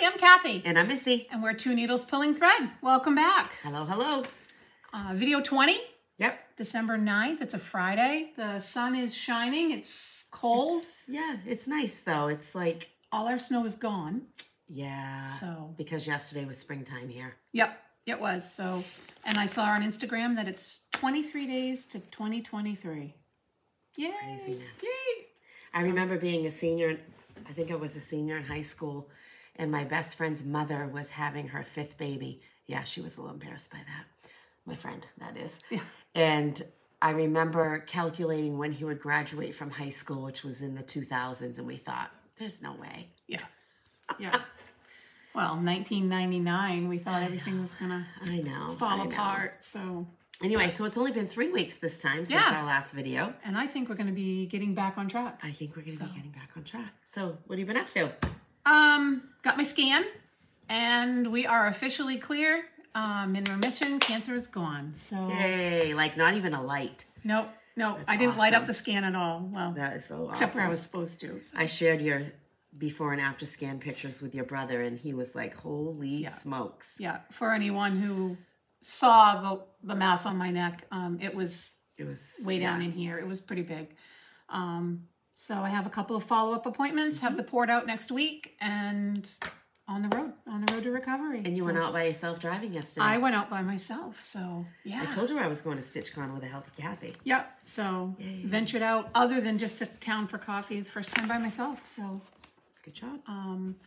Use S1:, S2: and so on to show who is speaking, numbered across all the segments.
S1: I'm Kathy.
S2: And I'm Missy.
S1: And we're Two Needles Pulling Thread. Welcome back.
S2: Hello, hello.
S1: Video 20.
S2: Yep.
S1: December 9th. It's a Friday. The sun is shining. It's cold.
S2: It's nice though. It's like...
S1: all our snow is gone.
S2: Yeah.
S1: So
S2: because yesterday was springtime here.
S1: Yep, it was. So, and I saw on Instagram that it's 23 days to 2023. Yay.
S2: Craziness.
S1: Yay.
S2: I remember being a senior, I think I was a senior in high school, and my best friend's mother was having her 5th baby. Yeah, she was a little embarrassed by that. My friend, that is.
S1: Yeah.
S2: And I remember calculating when he would graduate from high school, which was in the 2000s, and we thought, there's no way.
S1: Yeah. Yeah. Well, 1999, we thought everything was going to fall apart. So
S2: anyway, so it's only been 3 weeks this time since our last video.
S1: And I think we're going to be getting back on track.
S2: I think we're going to be getting back on track. So what have you been up to?
S1: Got my scan, and we are officially clear. In remission, cancer is gone. So
S2: yay, like not even a light.
S1: Nope. No, I didn't light up the scan at all. Well,
S2: that is so awesome.
S1: Except where I was supposed to. So.
S2: I shared your before and after scan pictures with your brother, and he was like, holy smokes.
S1: Yeah, for anyone who saw the mass on my neck, it was way down in here. It was pretty big. So I have a couple of follow-up appointments, have the port out next week, and on the road to recovery.
S2: And you went out by yourself driving yesterday.
S1: I went out by myself, so yeah.
S2: I told you I was going to StitchCon with a healthy Kathy.
S1: Yep, so ventured out other than just to town for coffee the first time by myself, so.
S2: Good job.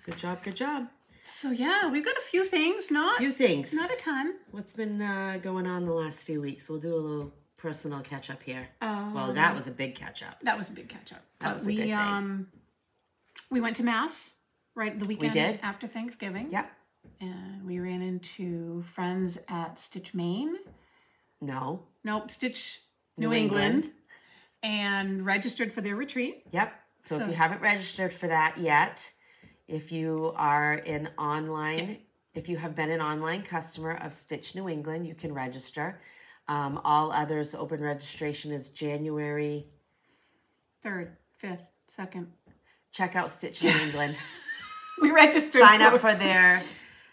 S2: Good job, good job.
S1: So yeah, we've got a few things, not a ton.
S2: What's been going on the last few weeks? We'll do a little personal catch up here. Well, that was a big catch up.
S1: That was a big catch up.
S2: That was a good thing.
S1: We went to Mass right the weekend after Thanksgiving.
S2: Yep.
S1: And we ran into friends at Stitch Maine. Nope, Stitch New England. And registered for their retreat.
S2: Yep. So if you haven't registered for that yet, if you are an online, if you have been an online customer of Stitch New England, you can register. All others, open registration is January
S1: 3rd, 5th, 2nd.
S2: Check out Stitch New England.
S1: We registered.
S2: Sign up for their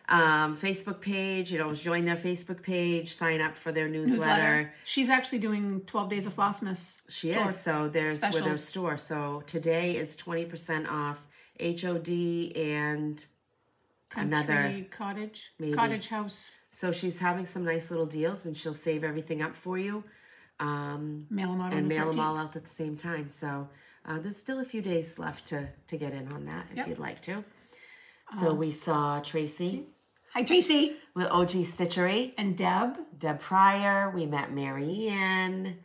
S2: Facebook page, join their Facebook page, sign up for their newsletter.
S1: She's actually doing 12 Days of Flossmas.
S2: She is. So there's with her store. So today is 20% off HOD and another
S1: Cottage.
S2: Maybe.
S1: Cottage house.
S2: So she's having some nice little deals, and she'll save everything up for you.
S1: Mail them out
S2: and mail them all out at the same time. So there's still a few days left to get in on that if you'd like to. So we saw Tracy.
S1: Hi, Tracy.
S2: With OG Stitchery.
S1: And Deb.
S2: Deb Pryor. We met Mary Ann.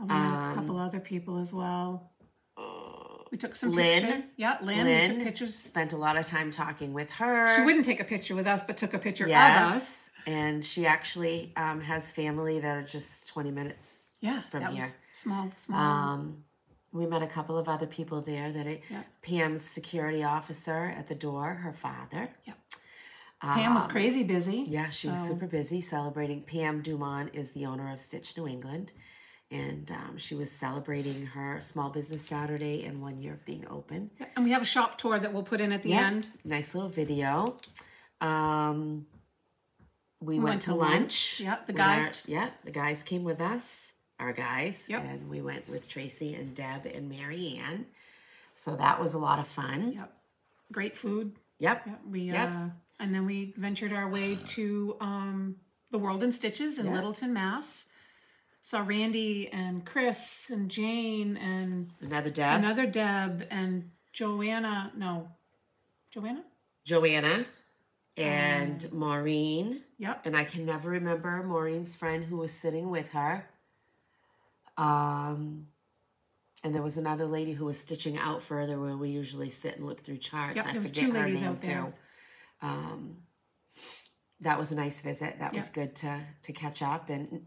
S1: We met a couple other people as well. We took some
S2: Lynn.
S1: pictures. Yeah, Lynn. We took pictures.
S2: Spent a lot of time talking with her.
S1: She wouldn't take a picture with us, but took a picture of us.
S2: And she actually has family that are just 20 minutes from here.
S1: Small.
S2: We met a couple of other people there. Pam's security officer at the door, her father.
S1: Yep. Pam was crazy busy.
S2: Yeah, she was super busy celebrating. Pam Dumont is the owner of Stitch New England. And she was celebrating her Small Business Saturday and 1 year of being open.
S1: Yep. And we have a shop tour that we'll put in at the end.
S2: Nice little video. We went to lunch.
S1: Yep, the guys.
S2: The guys came with us. Our guys.
S1: Yep.
S2: And we went with Tracy and Deb and Mary Ann. So that was a lot of fun.
S1: Yep. Great food.
S2: Yep.
S1: And then we ventured our way to the World in Stitches in Littleton, Mass. Saw Randy and Chris and Jane and
S2: another Deb
S1: and Joanna
S2: and Maureen.
S1: Yep.
S2: And I can never remember Maureen's friend who was sitting with her. And there was another lady who was stitching out further where we usually sit and look through charts.
S1: Yep, there was 2 ladies out there.
S2: That was a nice visit. That was good to catch up, and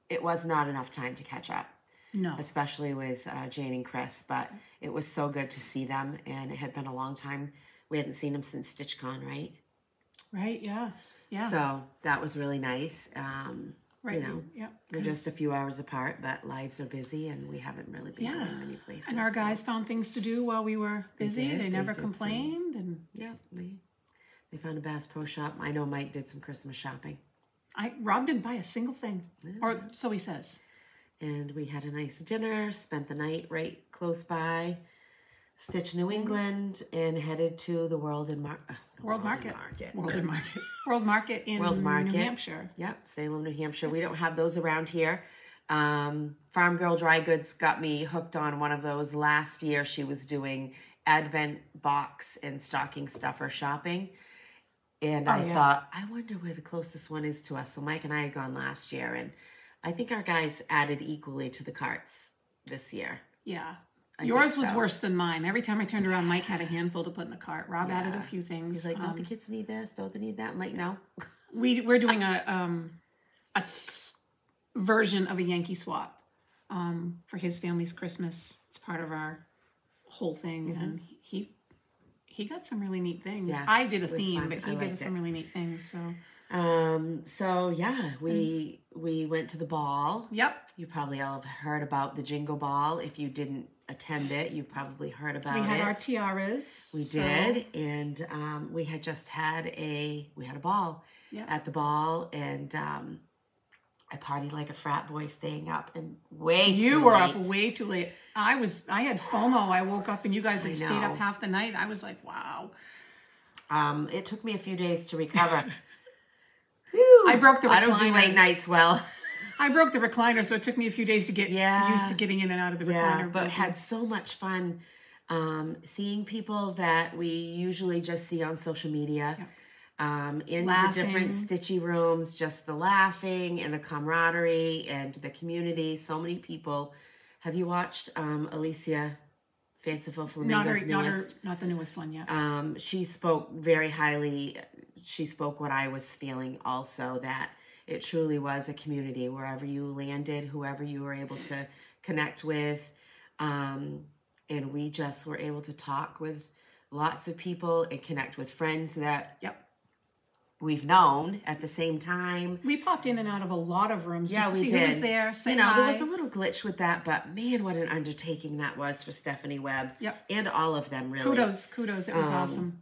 S2: it was not enough time to catch up.
S1: No.
S2: Especially with Jane and Chris, but it was so good to see them, and it had been a long time. We hadn't seen them since StitchCon, right?
S1: Right, yeah.
S2: So that was really nice.
S1: Right.
S2: We're just a few hours apart, but lives are busy, and we haven't really been going many places.
S1: And our guys found things to do while we were busy. They never complained. And
S2: they They found a Bass Pro Shop. I know Mike did some Christmas shopping.
S1: Rob didn't buy a single thing, or so he says.
S2: And we had a nice dinner, spent the night right close by, Stitch New England, and headed to the World Market in New Hampshire. Yep, Salem, New Hampshire. We don't have those around here. Farm Girl Dry Goods got me hooked on one of those last year. She was doing Advent box and stocking stuffer shopping. And I thought, I wonder where the closest one is to us. So Mike and I had gone last year, and I think our guys added equally to the carts this year.
S1: Yeah. Yours was worse than mine. Every time I turned around, Mike had a handful to put in the cart. Rob added a few things.
S2: He's like, don't the kids need this? Don't they need that? I'm like, no.
S1: We're doing a version of a Yankee swap for his family's Christmas. It's part of our whole thing, and he got some really neat things. Yeah, I did a theme, fun. But he did some really neat things. So we went to the ball. Yep. You probably all have heard about the Jingle Ball. If you didn't attend it, you probably heard about it. We had our tiaras.
S2: We did, and we had just had a ball at the ball, and I partied like a frat boy, staying up and You were up
S1: way too late. I had FOMO. I woke up and you guys had stayed up half the night. I was like, wow.
S2: It took me a few days to recover.
S1: I broke the recliner.
S2: I don't do late nights well.
S1: I broke the recliner, so it took me a few days to get used to getting in and out of the recliner.
S2: But had so much fun seeing people that we usually just see on social media. Yeah. In the different stitchy rooms, just the laughing and the camaraderie and the community. So many people. Have you watched Alicia, Fanciful, Flamingo's newest?
S1: Not the newest one yet.
S2: She spoke very highly. She spoke what I was feeling also, that it truly was a community wherever you landed, whoever you were able to connect with. And we just were able to talk with lots of people and connect with friends that we've known at the same time.
S1: We popped in and out of a lot of rooms just to see who was there, say
S2: hi. There was a little glitch with that, but man, what an undertaking that was for Stephanie Webb. Yep. And all of them, really.
S1: Kudos. It was awesome.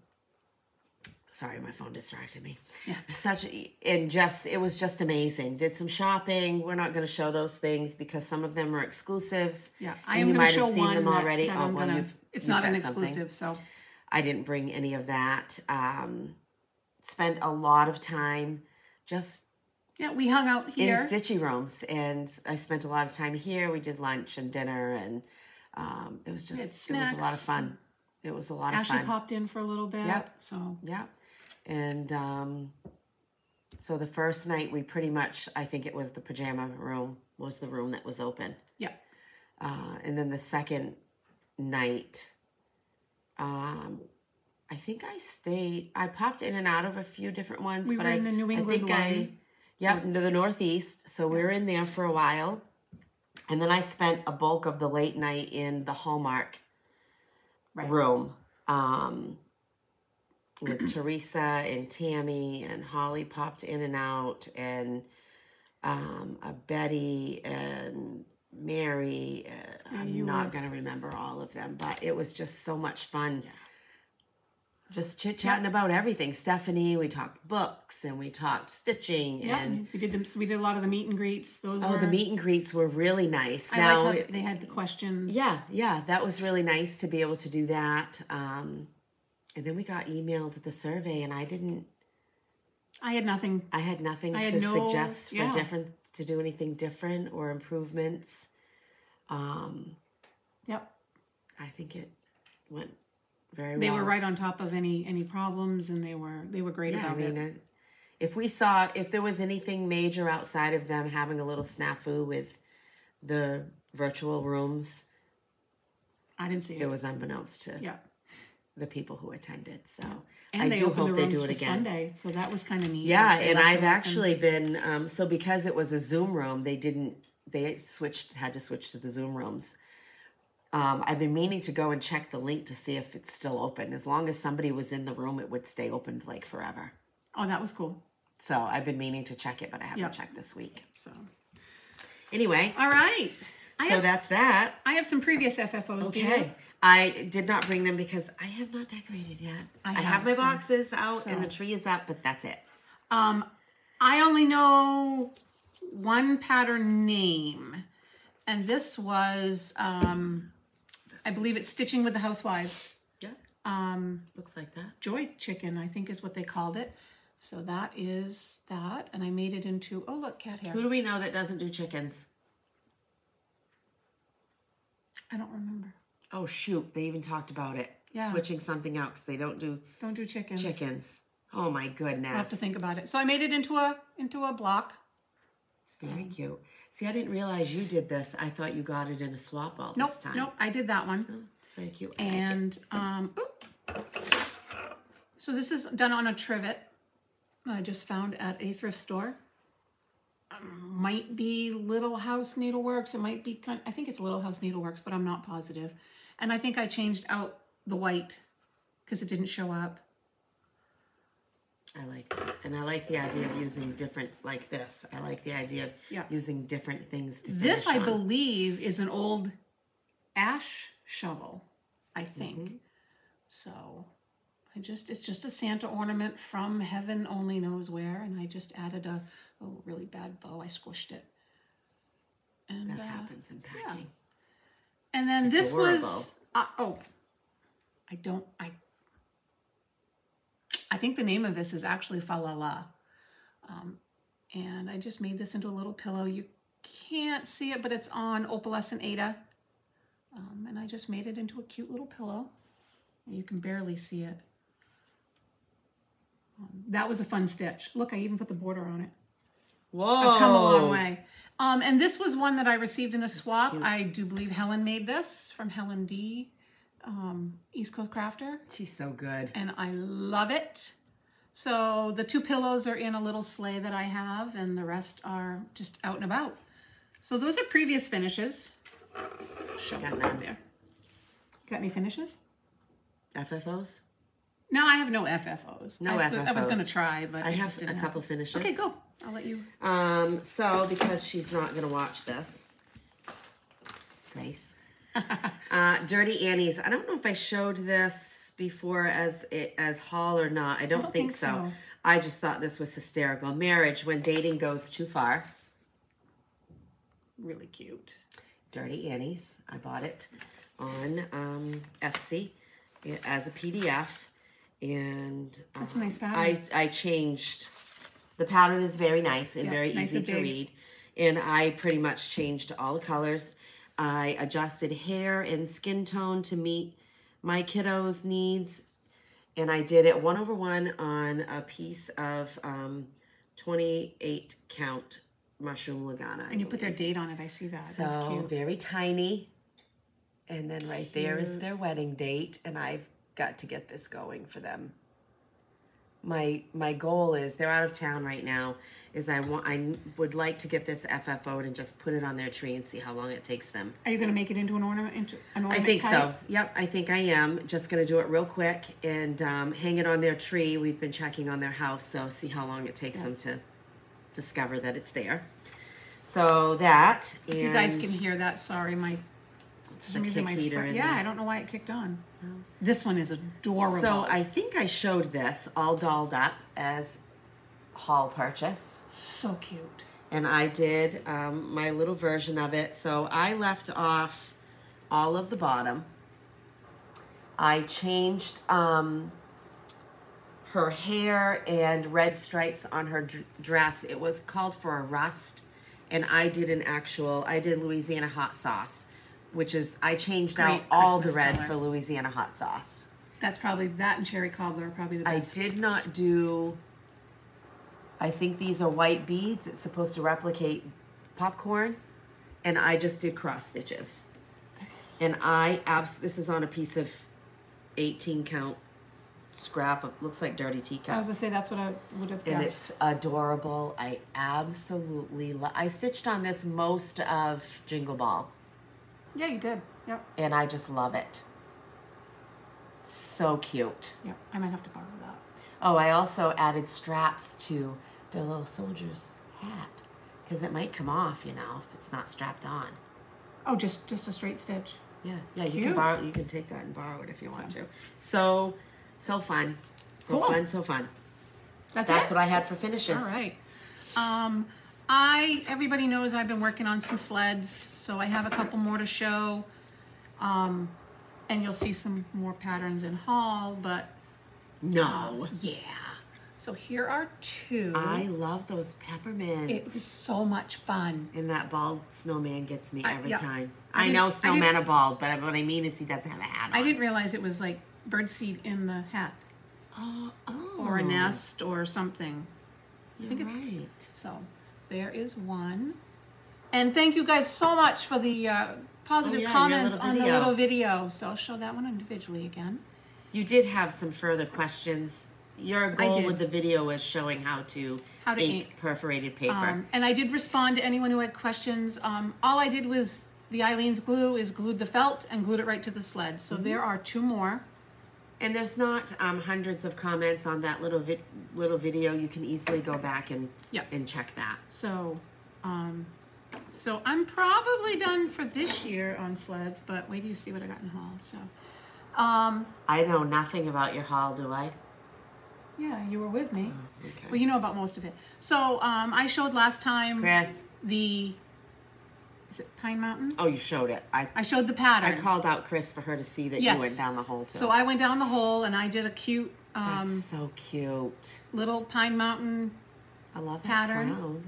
S2: Sorry, my phone distracted me. Yeah. It was just amazing. Did some shopping. We're not going to show those things because some of them are exclusives.
S1: Yeah, I am going to show one
S2: them already.
S1: It's not an exclusive, so.
S2: I didn't bring any of that. Spent a lot of time
S1: we hung out here
S2: in stitchy rooms, and I spent a lot of time here. We did lunch and dinner, and it was a lot of fun. It was a lot of fun.
S1: Ashley popped in for a little bit.
S2: Yep. And so the first night we pretty much, I think it was the pajama room was the room that was open. Yeah. And then the second night, I think I popped in and out of a few different ones.
S1: We were in the New England one.
S2: The Northeast. So we were in there for a while. And then I spent a bulk of the late night in the Hallmark room with Teresa and Tammy, and Holly popped in and out, and Betty and Mary. I'm not going to remember all of them, but it was just so much fun. Yeah. Just chit-chatting about everything. Stephanie, we talked books and we talked stitching. And
S1: we did a lot of the meet and greets.
S2: The meet and greets were really nice.
S1: I like how they had the questions.
S2: Yeah, that was really nice to be able to do that. And then we got emailed the survey, and I had nothing. I had nothing to suggest for to do anything different or improvements. I think it went very well.
S1: They were right on top of any problems, and they were great about it.
S2: If there was anything major outside of them having a little snafu with the virtual rooms,
S1: I didn't see it.
S2: It was unbeknownst to the people who attended. So
S1: and I do hope they do it again. Sunday, so that was kind of neat.
S2: Yeah, and I've actually been so because it was a Zoom room, had to switch to the Zoom rooms. I've been meaning to go and check the link to see if it's still open. As long as somebody was in the room, it would stay open like forever.
S1: Oh, that was cool.
S2: So I've been meaning to check it, but I haven't checked this week. So anyway.
S1: All right.
S2: That's that.
S1: I have some previous FFOs.
S2: Okay. I did not bring them because I have not decorated yet. I have my boxes out and the tree is up, but that's it.
S1: I only know one pattern name, and this was, I believe it's Stitching with the Housewives.
S2: Yeah. Looks like that.
S1: Joy Chicken, I think is what they called it. So that is that, and I made it into, oh look, cat hair.
S2: Who do we know that doesn't do chickens?
S1: I don't remember.
S2: Oh shoot, they even talked about it. Yeah. Switching something out because they don't do chickens. Oh my goodness.
S1: I'll have to think about it. So I made it into a block.
S2: It's very cute. See, I didn't realize you did this. I thought you got it in a swap all this time.
S1: Nope, I did that one.
S2: Oh, it's very cute.
S1: And so this is done on a trivet. I just found at a thrift store. Might be Little House Needleworks. It might be, I think it's Little House Needleworks, but I'm not positive. And I think I changed out the white because it didn't show up.
S2: I like that. And I like the idea of using different, like this. I like the idea of using different things to finish
S1: This, I
S2: on.
S1: believe, is an old ash shovel, I think. So it's just a Santa ornament from heaven only knows where, and I just added a really bad bow. I squished it. And
S2: that happens in packing.
S1: Yeah. And then this was I think the name of this is actually Fa La La. And I just made this into a little pillow. You can't see it, but it's on opalescent Aida. And I just made it into a cute little pillow. You can barely see it. That was a fun stitch. Look, I even put the border on it.
S2: Whoa.
S1: I've come a long way. And this was one that I received in a swap. I do believe Helen made this from Helen D, Eastcoast Crafter.
S2: She's so good.
S1: And I love it. So the two pillows are in a little sleigh that I have, and the rest are just out and about. So those are previous finishes. Show them there. Got any finishes?
S2: FFOs?
S1: No, I have no FFOs.
S2: No FFOs.
S1: I was going to try, but
S2: I have a couple finishes.
S1: Okay, go. I'll let you.
S2: So because she's not going to watch this, Grace. Dirty Annie's. I don't know if I showed this before as haul or not. I don't think so. I just thought this was hysterical. Marriage when dating goes too far.
S1: Really cute.
S2: Dirty Annie's. I bought it on Etsy as a PDF. And
S1: that's a nice pattern.
S2: I changed. The pattern is very nice and very easy to read. And I pretty much changed all the colors. I adjusted hair and skin tone to meet my kiddos' needs. And I did it 1/1 on a piece of 28 count mushroom Lagana.
S1: And you put their date on it. I see that. That's cute.
S2: Very tiny. And then right there is their wedding date. And I've got to get this going for them. My goal is, they're out of town right now, is I would like to get this FFO'd and just put it on their tree and see how long it takes them.
S1: Are you going to make it into an ornament?
S2: I think so. Yep, I think I am. Just going to do it real quick and hang it on their tree. We've been checking on their house, so see how long it takes them to discover that it's there. So that. And
S1: you guys can hear that. Sorry,
S2: heater.
S1: I don't know why it kicked on. This one is adorable.
S2: So I think I showed this all dolled up as haul purchase.
S1: So cute.
S2: And I did my little version of it. So I left off all of the bottom. I changed her hair and red stripes on her dress. It was called for a rust. And I did Louisiana hot sauce, which is, I changed out all the red for Louisiana hot sauce.
S1: That's probably, that and cherry cobbler are probably the best.
S2: I did not do, I think these are white beads. It's supposed to replicate popcorn. And I just did cross stitches. Nice. And this is on a piece of 18 count scrap. It looks like dirty teacup.
S1: I was going to say, that's what I would have guessed.
S2: And it's adorable. I absolutely I stitched on this most of Jingle Ball.
S1: Yeah, you did. Yep.
S2: And I just love it. So cute.
S1: Yep. I might have to borrow that.
S2: Oh, I also added straps to the little soldier's hat because it might come off, if it's not strapped on.
S1: Oh, just a straight stitch.
S2: Yeah, you
S1: Cute.
S2: can borrow. You can take that and borrow it if you want to. So fun. So
S1: Cool.
S2: fun, so fun.
S1: That's
S2: what I had for finishes.
S1: All right. Everybody knows I've been working on some sleds, so I have a couple more to show. And you'll see some more patterns in haul, but
S2: no.
S1: Yeah. So here are two.
S2: I love those peppermints.
S1: It was so much fun.
S2: And that bald snowman gets me every time.
S1: I
S2: I know snowmen are bald, but what I mean is he doesn't have a hat on.
S1: I didn't realize it was like birdseed in the hat.
S2: Oh.
S1: Or a nest or something.
S2: I think it's right.
S1: So there is one. And thank you guys so much for the positive comments on the little video. So I'll show that one individually again.
S2: You did have some further questions. Your goal with the video was showing how to ink perforated paper.
S1: And I did respond to anyone who had questions. All I did with the Eileen's glue is glued the felt and glued it right to the sled. So there are two more.
S2: And there's not hundreds of comments on that little video. You can easily go back and check that.
S1: So, so I'm probably done for this year on sleds, but wait till you see what I got in haul. So,
S2: I know nothing about your haul, do I?
S1: Yeah, you were with me.
S2: Oh, okay.
S1: Well, you know about most of it. So, I showed last time
S2: Chris.
S1: Is it Pine Mountain?
S2: Oh, you showed it.
S1: I showed the pattern.
S2: I called out Chris for her to see that you went down the hole too.
S1: So I went down the hole and I did a cute
S2: that's so cute.
S1: Little Pine Mountain
S2: I love that
S1: pattern.
S2: crown.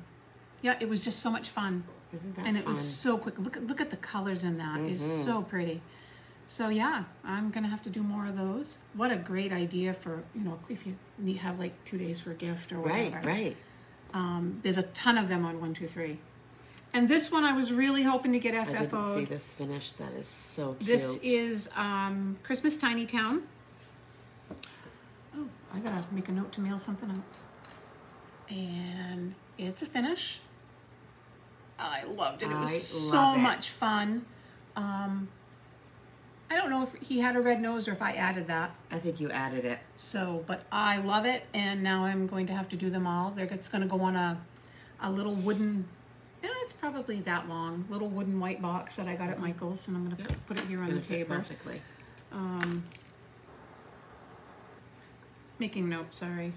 S1: Yeah, it was just so much fun.
S2: Isn't that
S1: and
S2: fun?
S1: It was so quick. Look at the colors in that. It's so pretty. So yeah, I'm gonna have to do more of those. What a great idea for, if you have like 2 days for a gift or whatever.
S2: Right.
S1: There's a ton of them on 123. And this one I was really hoping to get FFO'd.
S2: I didn't see this finish. That is so cute.
S1: This is Christmas Tiny Town. Oh, I gotta make a note to mail something out. And it's a finish. I loved it. It was so much fun. I don't know if he had a red nose or if I added that.
S2: I think you added it.
S1: So, but I love it, and now I'm going to have to do them all. It's going to go on a little wooden, it's probably that long, little wooden white box that I got at Michael's, and I'm going to put it here on the table.
S2: Perfectly.
S1: Making notes, sorry.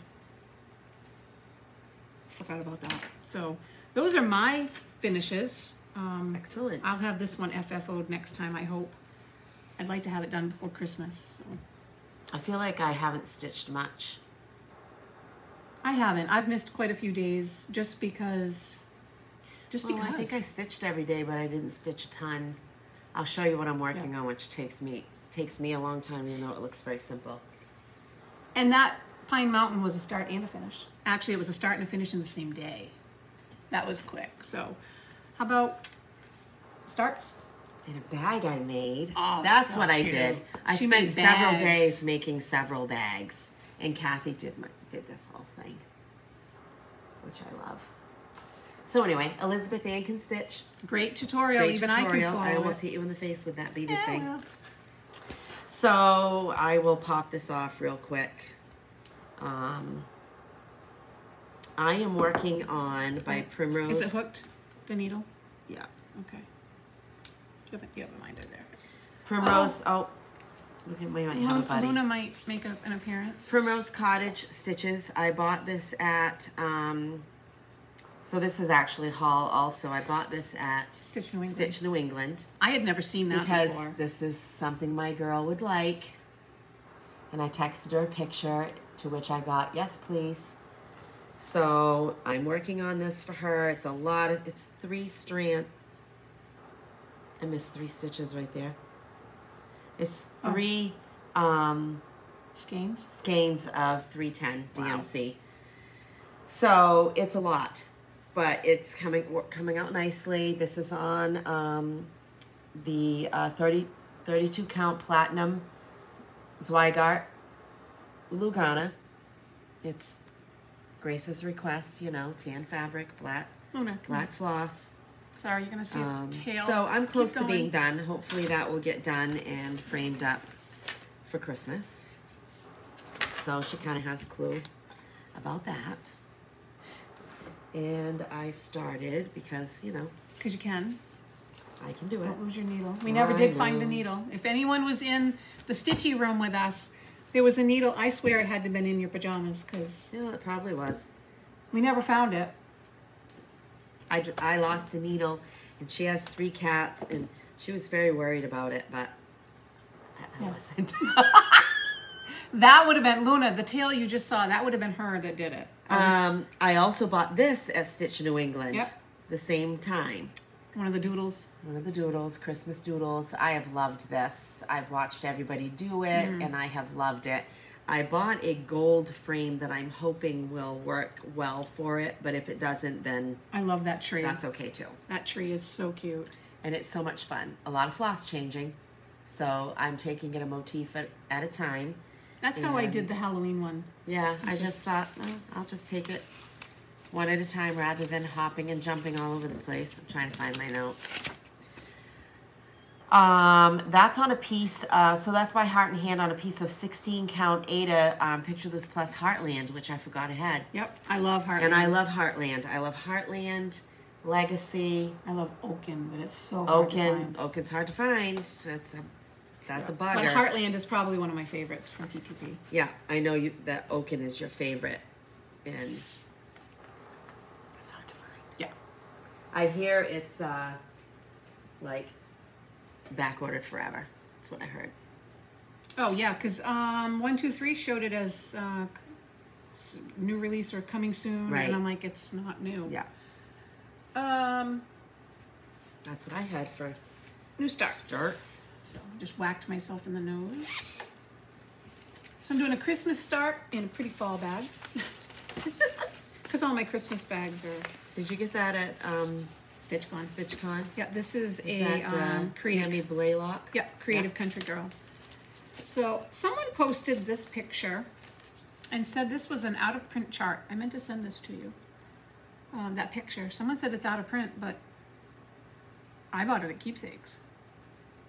S1: Forgot about that. So, those are my finishes.
S2: Excellent.
S1: I'll have this one FFO'd next time, I hope. I'd like to have it done before Christmas. So.
S2: I feel like I haven't stitched much.
S1: I haven't. I've missed quite a few days just because.
S2: I think I stitched every day, but I didn't stitch a ton. I'll show you what I'm working on, which takes me a long time, even though it looks very simple.
S1: And that Pine Mountain was a start and a finish. Actually, it was a start and a finish in the same day. That was quick. So, how about starts?
S2: In a bag I made.
S1: Oh,
S2: that's
S1: so
S2: what I
S1: cute.
S2: did. I spent several days making several bags, and Kathy did this whole thing, which I love. So anyway, Elizabeth Ann can stitch.
S1: Great tutorial. Even I can follow
S2: I almost hit you in the face with that beaded thing. So I will pop this off real quick. I am working on by Primrose.
S1: Is it hooked, the needle?
S2: Yeah.
S1: Okay. You have a minder there.
S2: Primrose, we might have a buddy.
S1: Luna might make an appearance.
S2: Primrose Cottage Stitches. I bought this at, so this is actually haul also. I bought this at
S1: Stitch
S2: New England.
S1: I had never seen that before.
S2: Because this is something my girl would like. And I texted her a picture, to which I got, yes, please. So I'm working on this for her. It's it's 3 strand. I missed 3 stitches right there. It's 3 skeins of 310 DMC. So it's a lot, but it's coming out nicely. This is on the 32 count platinum Zweigart Lugana. It's Grace's request, tan fabric, black floss.
S1: Sorry, you're going to see a tail.
S2: So I'm close to being done. Hopefully that will get done and framed up for Christmas. So she kind of has a clue about that. And I started because,
S1: Because you can.
S2: I can do it.
S1: Don't lose your needle. We never did find the needle. If anyone was in the stitchy room with us, there was a needle. I swear it had to have been in your pajamas because...
S2: Yeah, it probably was.
S1: We never found it.
S2: I lost a needle, and she has 3 cats, and she was very worried about it, but I wasn't.
S1: That would have been, Luna, the tail you just saw, that would have been her that did it.
S2: I also bought this at Stitch New England.
S1: Yep.
S2: The same time.
S1: One of the Doodles.
S2: One of the Doodles, Christmas Doodles. I have loved this. I've watched everybody do it, and I have loved it. I bought a gold frame that I'm hoping will work well for it, but if it doesn't, then...
S1: I love that tree.
S2: That's okay, too.
S1: That tree is so cute.
S2: And it's so much fun. A lot of floss changing, so I'm taking it a motif at a time.
S1: That's how I did the Halloween one.
S2: Yeah, I just thought, well, I'll just take it one at a time rather than hopping and jumping all over the place. I'm trying to find my notes. That's on a piece, so that's by Heart and Hand on a piece of 16 count Ada Picture This Plus Heartland, which I forgot I had.
S1: Yep, I love Heartland.
S2: And I love Heartland. I love Heartland, Legacy.
S1: I love Oaken, but it's so hard to find.
S2: Oaken's that's a bugger.
S1: But Heartland is probably one of my favorites from P2P.
S2: Yeah, I know that Oaken is your favorite, and it's hard to find.
S1: Yeah.
S2: I hear it's like back ordered forever. That's what I heard.
S1: Oh yeah, because 123 showed it as new release or coming soon,
S2: right.
S1: And I'm like, it's not new.
S2: Yeah. That's what I had for
S1: new starts. So just whacked myself in the nose. So I'm doing a Christmas start in a pretty fall bag. Because all my Christmas bags are...
S2: Did you get that at
S1: StitchCon?
S2: StitchCon?
S1: Yeah, this is
S2: that,
S1: creative.
S2: Tammy Blaylock?
S1: Yeah, Creative Country Girl. So someone posted this picture and said this was an out-of-print chart. I meant to send this to you. That picture. Someone said it's out of print, but I bought it at Keepsakes.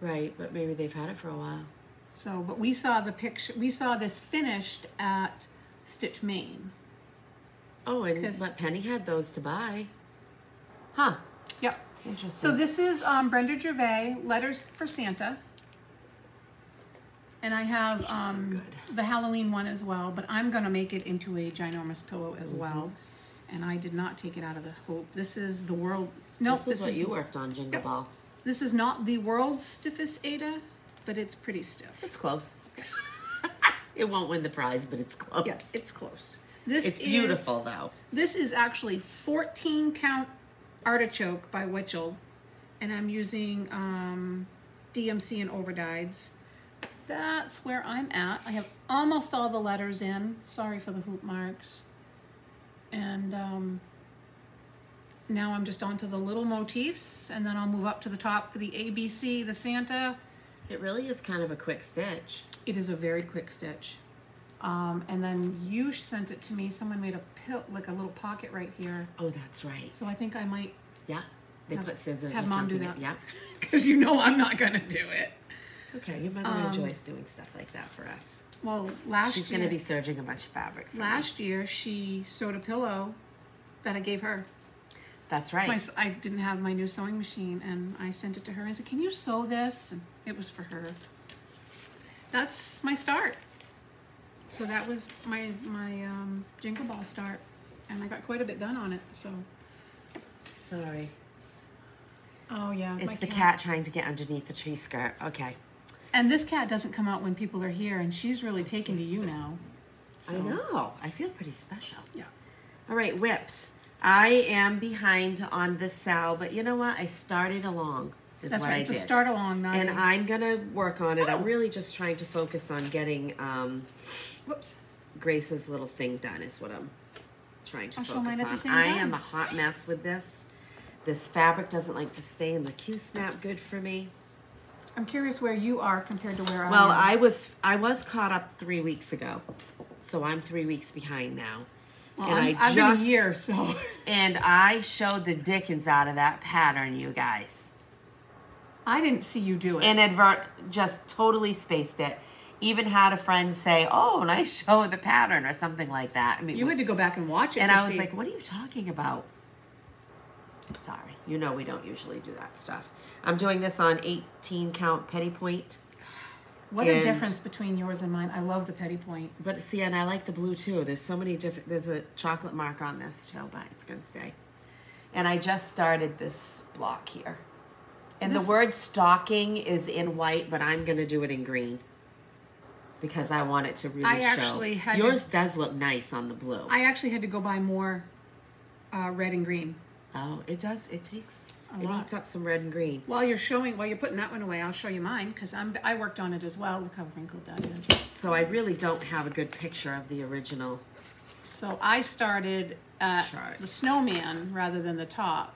S2: Right, but maybe they've had it for a while.
S1: So, but we saw the picture. We saw this finished at Stitch Maine.
S2: Oh, and but Penny had those to buy. Huh.
S1: Yep.
S2: Interesting.
S1: So this is Brenda Gervais, Letters for Santa. And I have the Halloween one as well, but I'm going to make it into a ginormous pillow as well. And I did not take it out of the hope. This is the world... No,
S2: this is what you worked on, Jingle Ball.
S1: This is not the world's stiffest Ada, but it's pretty stiff.
S2: It's close. It won't win the prize, but it's close.
S1: Yes, it's close.
S2: It's beautiful, though.
S1: This is actually 14 count Artichoke by Witchell, and I'm using DMC and overdyes. That's where I'm at. I have almost all the letters in. Sorry for the hoop marks. And now I'm just onto the little motifs, and then I'll move up to the top for the ABC, the Santa.
S2: It really is kind of a quick stitch.
S1: It is a very quick stitch. And then you sent it to me. Someone made like a little pocket right here.
S2: Oh, that's right.
S1: So I think I might.
S2: Yeah, they put scissors.
S1: Have
S2: or
S1: Mom
S2: something.
S1: do that.
S2: Yeah,
S1: because you know I'm not gonna do it.
S2: It's okay. Your mother enjoys doing stuff like that for us.
S1: Well,
S2: she's going to be serging a bunch of fabric.
S1: Last year, she sewed a pillow that I gave her.
S2: That's right.
S1: I didn't have my new sewing machine, and I sent it to her. I said, "Can you sew this?" And it was for her. That's my start. So that was my Jingle Ball start, and I got quite a bit done on it. So
S2: sorry.
S1: Oh yeah,
S2: it's the cat trying to get underneath the tree skirt. Okay.
S1: And this cat doesn't come out when people are here, and she's really taken to you now.
S2: So. I know. I feel pretty special.
S1: Yeah.
S2: All right, whips. I am behind on this Sal, but you know what? I started along.
S1: That's right. It's a start along, not
S2: and I'm gonna work on it. I'm really just trying to focus on getting Grace's little thing done. Is what I'm trying to focus on. I am a hot mess with this. This fabric doesn't like to stay in the Q-snap good for me.
S1: I'm curious where you are compared to where I am.
S2: Well, I was caught up 3 weeks ago, so I'm 3 weeks behind now.
S1: Well, and I've been a year, so.
S2: And I showed the dickens out of that pattern, you guys.
S1: I didn't see you do it.
S2: Just totally spaced it. Even had a friend say, "Oh, nice show of the pattern," or something like that. I mean,
S1: you had to go back and watch it.
S2: And I was like, "What are you talking about?" Sorry, you know we don't usually do that stuff. I'm doing this on 18 count petty point.
S1: What a difference between yours and mine. I love the petty point.
S2: But see, and I like the blue too. There's so many different, there's a chocolate mark on this too, but it's gonna stay. And I just started this block here. And the word stocking is in white, but I'm gonna do it in green. Because I want it to really show. Yours does look nice on the blue.
S1: I actually had to go buy more red and green.
S2: Oh, it does. It takes, it eats up some red and green.
S1: While you're putting that one away, I'll show you mine because I worked on it as well. Look how wrinkled that is.
S2: So I really don't have a good picture of the original.
S1: So I started at the snowman rather than the top.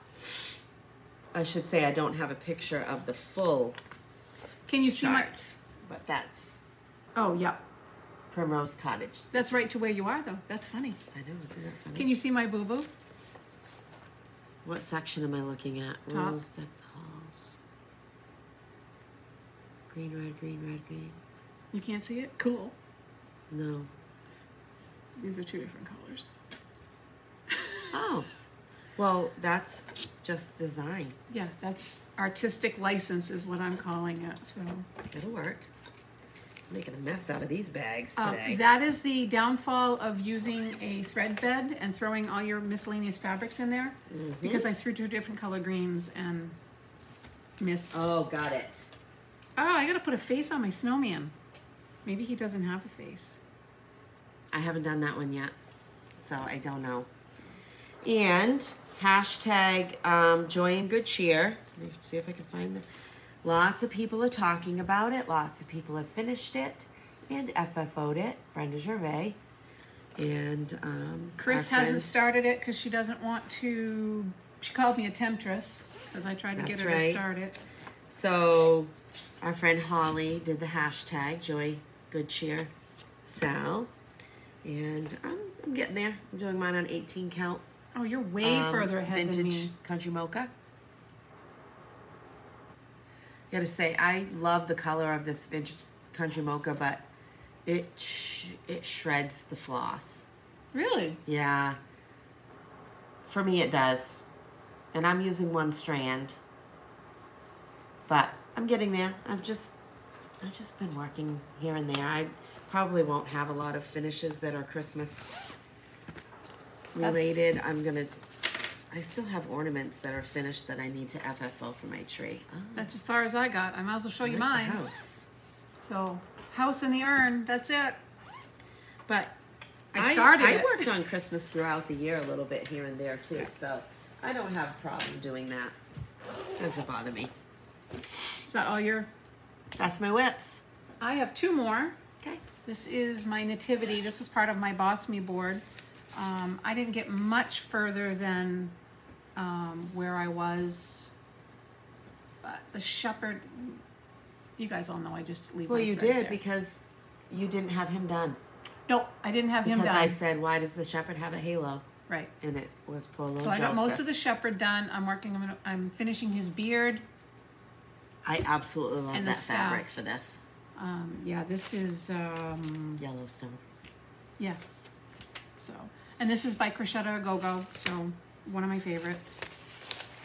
S2: I should say I don't have a picture of the full.
S1: Can you see my?
S2: But that's.
S1: Oh yeah.
S2: Primrose Cottage.
S1: That's right to where you are though. That's funny.
S2: I know, isn't that funny?
S1: Can you see my boo boo?
S2: What section am I looking at?
S1: Top.
S2: Rules, deck the halls. Green, red, green, red, green.
S1: You can't see it? Cool.
S2: No.
S1: These are two different colors.
S2: Oh. Well, that's just design.
S1: Yeah, that's artistic license is what I'm calling it. So
S2: it'll work. I'm making a mess out of these bags today.
S1: That is the downfall of using a thread bed and throwing all your miscellaneous fabrics in there. Because I threw two different color greens and missed.
S2: Oh, got it.
S1: Oh, I gotta put a face on my snowman. Maybe he doesn't have a face.
S2: I haven't done that one yet, so I don't know. And hashtag joy and good cheer. Let me see if I can find the. Lots of people are talking about it. Lots of people have finished it and FFO'd it. Brenda Gervais. And
S1: Chris hasn't started it because she doesn't want to. She called me a temptress because I tried to get her to start it.
S2: So our friend Holly did the hashtag joy good cheer Sal. And I'm getting there. I'm doing mine on 18 count.
S1: Oh, you're way further ahead than me.
S2: Vintage country mocha. I gotta say, I love the color of this vintage country mocha, but it shreds the floss.
S1: Really?
S2: Yeah. For me, it does. And I'm using one strand. But I'm getting there. I've just been working here and there. I probably won't have a lot of finishes that are Christmas related. I still have ornaments that are finished that I need to FFO for my tree. Oh.
S1: That's as far as I got. I might as well show you mine.
S2: House.
S1: So, house in the urn, that's it.
S2: But I worked on Christmas throughout the year a little bit here and there too, so I don't have a problem doing that. Doesn't bother me.
S1: Is that all your?
S2: That's my whips.
S1: I have two more.
S2: Okay.
S1: This is my Nativity. This was part of my BOSME board. I didn't get much further than where I was, but the shepherd, you guys all know I just leave.
S2: Well, you did because you didn't have him done.
S1: Nope, I didn't have him done.
S2: Because I said, why does the shepherd have a halo?
S1: Right.
S2: And it was poor little
S1: So I got most of the shepherd done. I'm finishing his beard.
S2: I absolutely love that fabric for this.
S1: Yeah, this is
S2: Yellowstone.
S1: Yeah. So, and this is by Crochet Go-Go, so one of my favorites.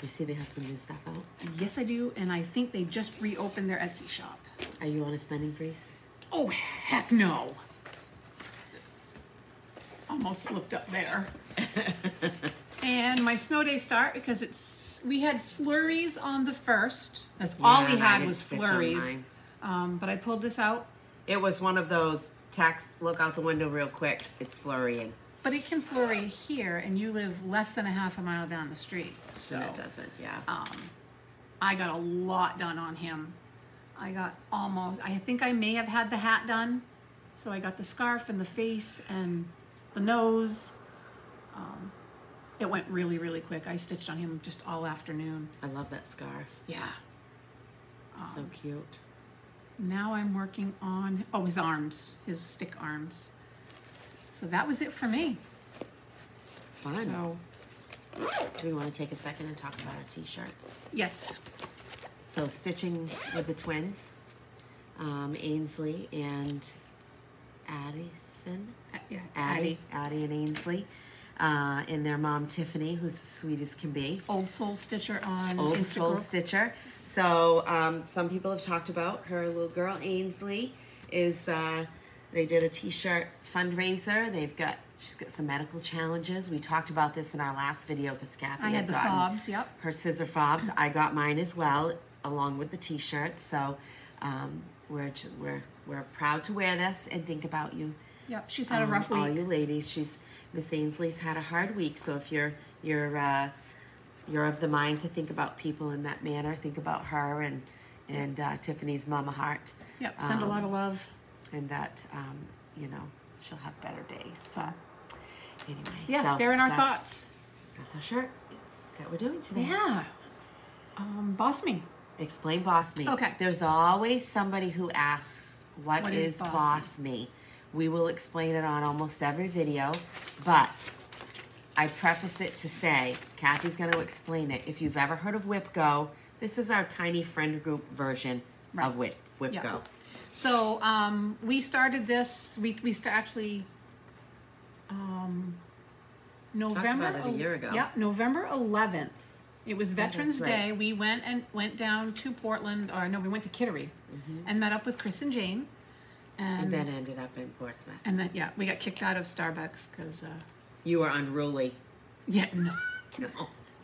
S2: You see they have some new stuff out?
S1: Yes, I do, and I think they just reopened their Etsy shop.
S2: Are you on a spending freeze?
S1: Oh, heck no. Almost slipped up there. And my snow day start, because we had flurries on the 1st. That's all we had was flurries. But I pulled this out.
S2: It was one of those look out the window real quick, it's flurrying.
S1: But it can flurry here, and you live less than a half a mile down the street. So
S2: it doesn't, yeah.
S1: I got a lot done on him. I think I may have had the hat done. So I got the scarf and the face and the nose. It went really, really quick. I stitched on him just all afternoon.
S2: I love that scarf.
S1: Yeah.
S2: So cute.
S1: Now I'm working on, his arms, his stick arms. So that was it for me.
S2: Fun.
S1: So,
S2: do we want to take a second and talk about our t-shirts?
S1: Yes.
S2: So stitching with the twins, Ainsley and Addison.
S1: Yeah,
S2: Addie and Ainsley. and their mom, Tiffany, who's as sweet as can be.
S1: Old Soul Stitcher on
S2: Old
S1: Instagram.
S2: Soul Stitcher. So some people have talked about her little girl, Ainsley, is, they did a t-shirt fundraiser. She's got some medical challenges. We talked about this in our last video because Kathy
S1: I had the
S2: gotten
S1: fobs, yep.
S2: her scissor fobs. I got mine as well, along with the t-shirts. So we're proud to wear this and think about you.
S1: Yep, she's had a rough week.
S2: All you ladies. Miss Ainsley's had a hard week. So if you're of the mind to think about people in that manner, think about her and Tiffany's Mama Heart.
S1: Yep, send a lot of love.
S2: And that she'll have better days. So anyway,
S1: yeah, they're in our thoughts.
S2: That's our shirt that we're doing today.
S1: Yeah. BOSME.
S2: Explain BOSME.
S1: Okay.
S2: There's always somebody who asks, what is BOSME? We will explain it on almost every video, but I preface it to say, Kathy's going to explain it. If you've ever heard of WhipGo, this is our tiny friend group version of WhipGo.
S1: Yep. So we started this,
S2: November.
S1: November.
S2: Talked about it a year ago.
S1: Yeah, November 11th. It was Veterans
S2: right.
S1: Day. We went down to Portland, or no, we went to Kittery and met up with Chris and Jane.
S2: And then ended up in Portsmouth.
S1: And then, yeah, we got kicked out of Starbucks because...
S2: you were unruly.
S1: Yeah, no.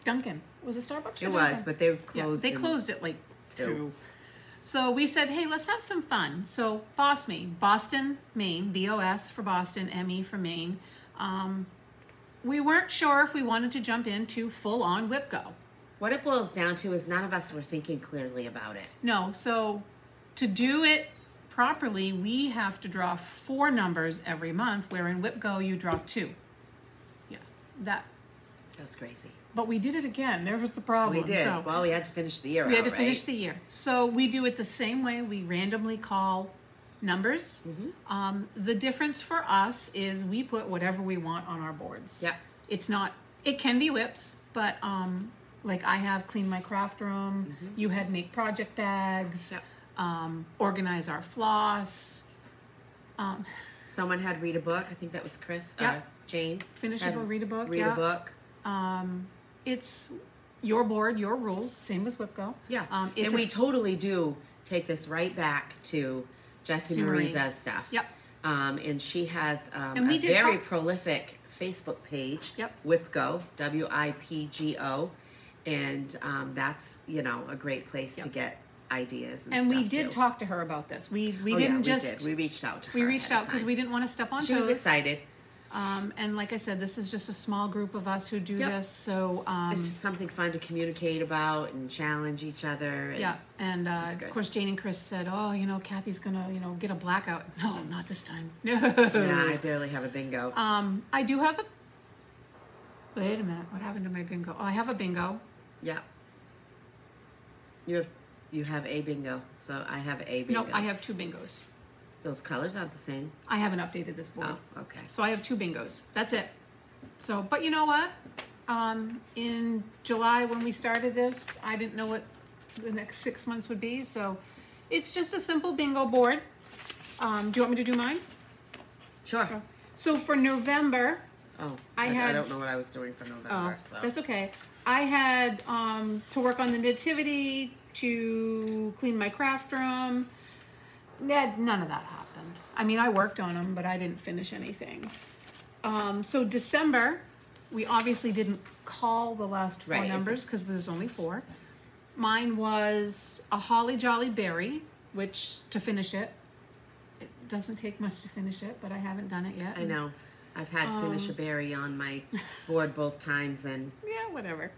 S1: Dunkin'. Was it Starbucks?
S2: It was, but they closed.
S1: Yeah, they closed at like 2. So we said, hey, let's have some fun. So BOSME, Boston, Maine, B-O-S for Boston, M-E for Maine. We weren't sure if we wanted to jump into full-on WhipGo.
S2: What it boils down to is none of us were thinking clearly about it.
S1: No, so to do it properly, we have to draw 4 numbers every month, where in WhipGo you draw 2. Yeah, that
S2: was crazy.
S1: But we did it again. There was the problem.
S2: We did.
S1: So
S2: well, we had to finish the year.
S1: We had to finish the year. So we do it the same way. We randomly call numbers. The difference for us is we put whatever we want on our boards.
S2: Yep.
S1: It's not. It can be whips, but like I have clean my craft room. You had make project bags.
S2: Yep.
S1: Organize our floss.
S2: Someone had read a book. I think that was Chris.
S1: Yep.
S2: Jane.
S1: Finish a book. Read a book.
S2: Read a book.
S1: It's your board, your rules, same as WhipGo.
S2: Yeah. And we totally do take this right back to Jessie Marie Does Stuff.
S1: Yep.
S2: And she has a very prolific Facebook page.
S1: Yep.
S2: WhipGo, WIPGO. And that's, a great place to get ideas and stuff
S1: we did talk to her about this. We
S2: reached out to her.
S1: We reached out because we didn't want to step on toes.
S2: She was excited.
S1: And like I said, this is just a small group of us who do this. So
S2: it's just something fun to communicate about and challenge each other. And,
S1: and of course Jane and Chris said, "Oh, Kathy's gonna, get a blackout." No, not this time. No.
S2: Yeah, I barely have a bingo.
S1: I do have a. Wait a minute. What happened to my bingo? Oh, I have a bingo.
S2: Yeah. You have a bingo, so I have a bingo.
S1: No, I have 2 bingos.
S2: Those colors aren't the same.
S1: I haven't updated this board.
S2: Oh, okay.
S1: So I have 2 bingos. That's it. So, but you know what? In July when we started this, I didn't know what the next 6 months would be. So it's just a simple bingo board. Do you want me to do mine?
S2: Sure.
S1: So for November,
S2: I don't know what I was doing for November. So
S1: that's okay. I had to work on the Nativity, to clean my craft room. None of that happened. I mean, I worked on them, but I didn't finish anything. So December, we obviously didn't call the last 4 numbers because there's only 4. Mine was a Holly Jolly Berry, which to finish it doesn't take much to finish it, but I haven't done it yet.
S2: I know. I've had finish a berry on my board both times, and
S1: yeah, whatever.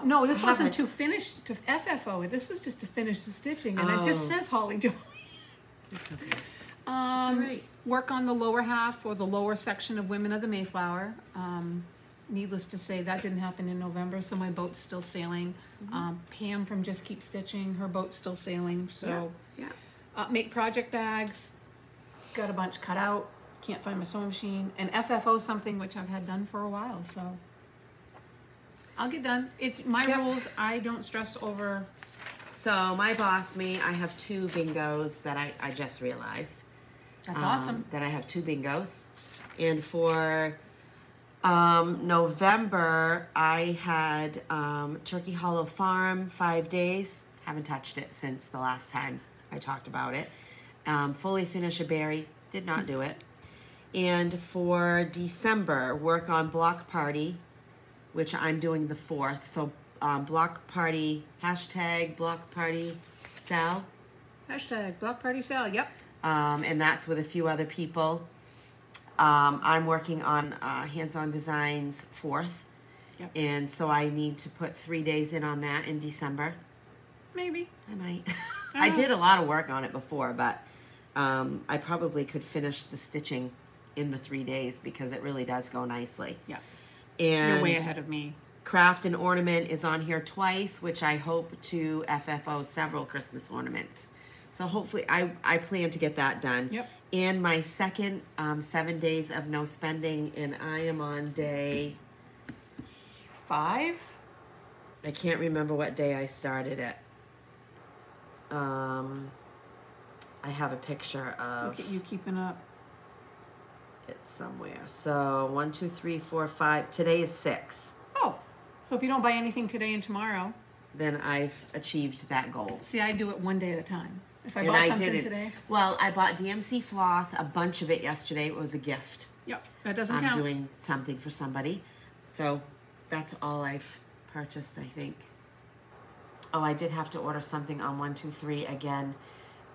S1: No, this wasn't to finish to FFO. This was just to finish the stitching, and it just says Holly Jolly.
S2: It's okay. It's all right.
S1: Work on the lower half or the lower section of Women of the Mayflower. Needless to say, that didn't happen in November, so my boat's still sailing. Pam from Just Keep Stitching, her boat's still sailing. So make project bags. Got a bunch cut out. Can't find my sewing machine. And FFO something which I've had done for a while, so I'll get done. My rules, I don't stress over.
S2: So my BOSME, I have 2 bingos that I just realized.
S1: That's awesome.
S2: That I have 2 bingos. And for November, I had Turkey Hollow Farm, 5 days. Haven't touched it since the last time I talked about it. Fully finish a berry, did not do it. And for December, work on Block Party, which I'm doing the 4th. So Block Party, hashtag Block Party Sal.
S1: Hashtag Block Party Sal, yep.
S2: And that's with a few other people. I'm working on Hands-On Designs 4th.
S1: Yep.
S2: And so I need to put 3 days in on that in December.
S1: Maybe.
S2: I might. I did a lot of work on it before, but I probably could finish the stitching in the 3 days because it really does go nicely.
S1: Yeah.
S2: And
S1: you're way ahead of me.
S2: Craft and Ornament is on here twice, which I hope to FFO several Christmas ornaments. So hopefully I plan to get that done.
S1: Yep.
S2: And my second 7 days of no spending, and I am on day
S1: 5.
S2: I can't remember what day I started it. I have a picture of
S1: Look at you keeping up.
S2: it somewhere. So 1, 2, 3, 4, 5. Today is 6.
S1: Oh, so if you don't buy anything today and tomorrow,
S2: then I've achieved that goal.
S1: see, I do it one day at a time. If I
S2: And
S1: bought something
S2: didn't.
S1: today,
S2: Well, I bought DMC floss, a bunch of it yesterday. It was a gift.
S1: yep, that doesn't
S2: I'm
S1: count.
S2: doing something for somebody. So that's all I've purchased, I think. Oh, I did have to order something on 1, 2, 3 again.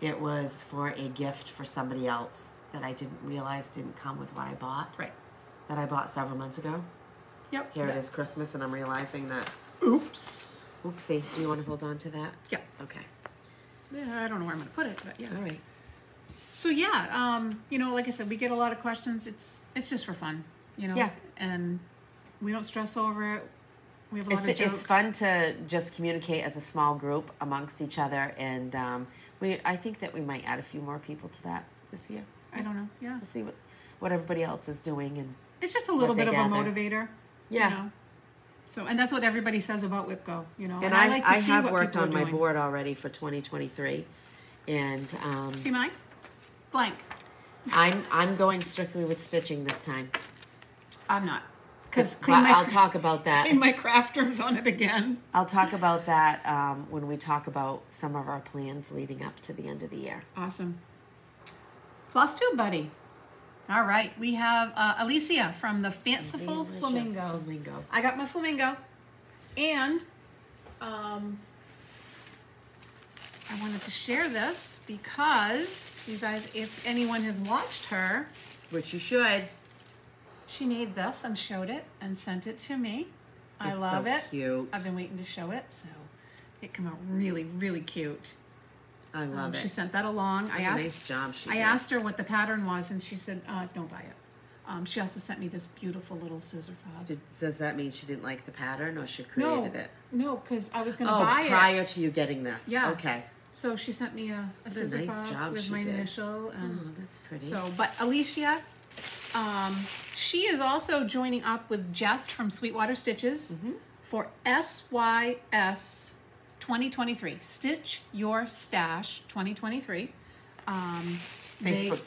S2: It was for a gift for somebody else that I didn't realize didn't come with what I bought.
S1: Right.
S2: That I bought several months ago.
S1: Yep.
S2: Here it is, Christmas, and I'm realizing that.
S1: Oops.
S2: Oopsie. Do you want to hold on to that?
S1: Yep.
S2: Okay.
S1: Yeah, I don't know where I'm gonna put it, but yeah.
S2: All right.
S1: So yeah, you know, like I said, we get a lot of questions. It's just for fun, you know.
S2: Yeah.
S1: And we don't stress over it. We have a lot of jokes.
S2: It's fun to just communicate as a small group amongst each other, and I think that we might add a few more people to that this year.
S1: I don't know. Yeah.
S2: We'll see what everybody else is doing, and
S1: It's just a little bit of a motivator.
S2: Yeah.
S1: You know? So, and that's what everybody says about WIPGO, you know.
S2: and
S1: I like to
S2: I
S1: see
S2: have
S1: what
S2: worked
S1: people
S2: on
S1: are
S2: my
S1: doing.
S2: board already for 2023, and
S1: See mine? Blank.
S2: I'm going strictly with stitching this time.
S1: I'm not. Because
S2: I'll talk about that.
S1: clean my craft rooms on it again.
S2: I'll talk about that when we talk about some of our plans leading up to the end of the year.
S1: Awesome. Flosstube Buddy. All right, we have Alicia from the Fanciful Flamingo. I got my flamingo, and I wanted to share this because you guys, if anyone has watched her,
S2: Which you should.
S1: she made this and showed it and sent it to me. I
S2: It's
S1: love
S2: so
S1: it.
S2: cute.
S1: I've been waiting to show it, so it came out really, really cute.
S2: I love it.
S1: She sent that along.
S2: Nice job.
S1: I asked her what the pattern was, and she said, "Don't buy it." She also sent me this beautiful little scissor fob.
S2: Does that mean she didn't like the pattern, or she created it?
S1: No, because I was going to buy it.
S2: Prior to you getting this.
S1: Yeah.
S2: Okay.
S1: So she sent me a scissor
S2: nice
S1: fob
S2: job
S1: with
S2: she
S1: my
S2: did.
S1: initial. And
S2: Oh, that's pretty.
S1: so, but Alicia, she is also joining up with Jess from Sweetwater Stitches for SYS 2023. Stitch Your Stash 2023.
S2: Facebook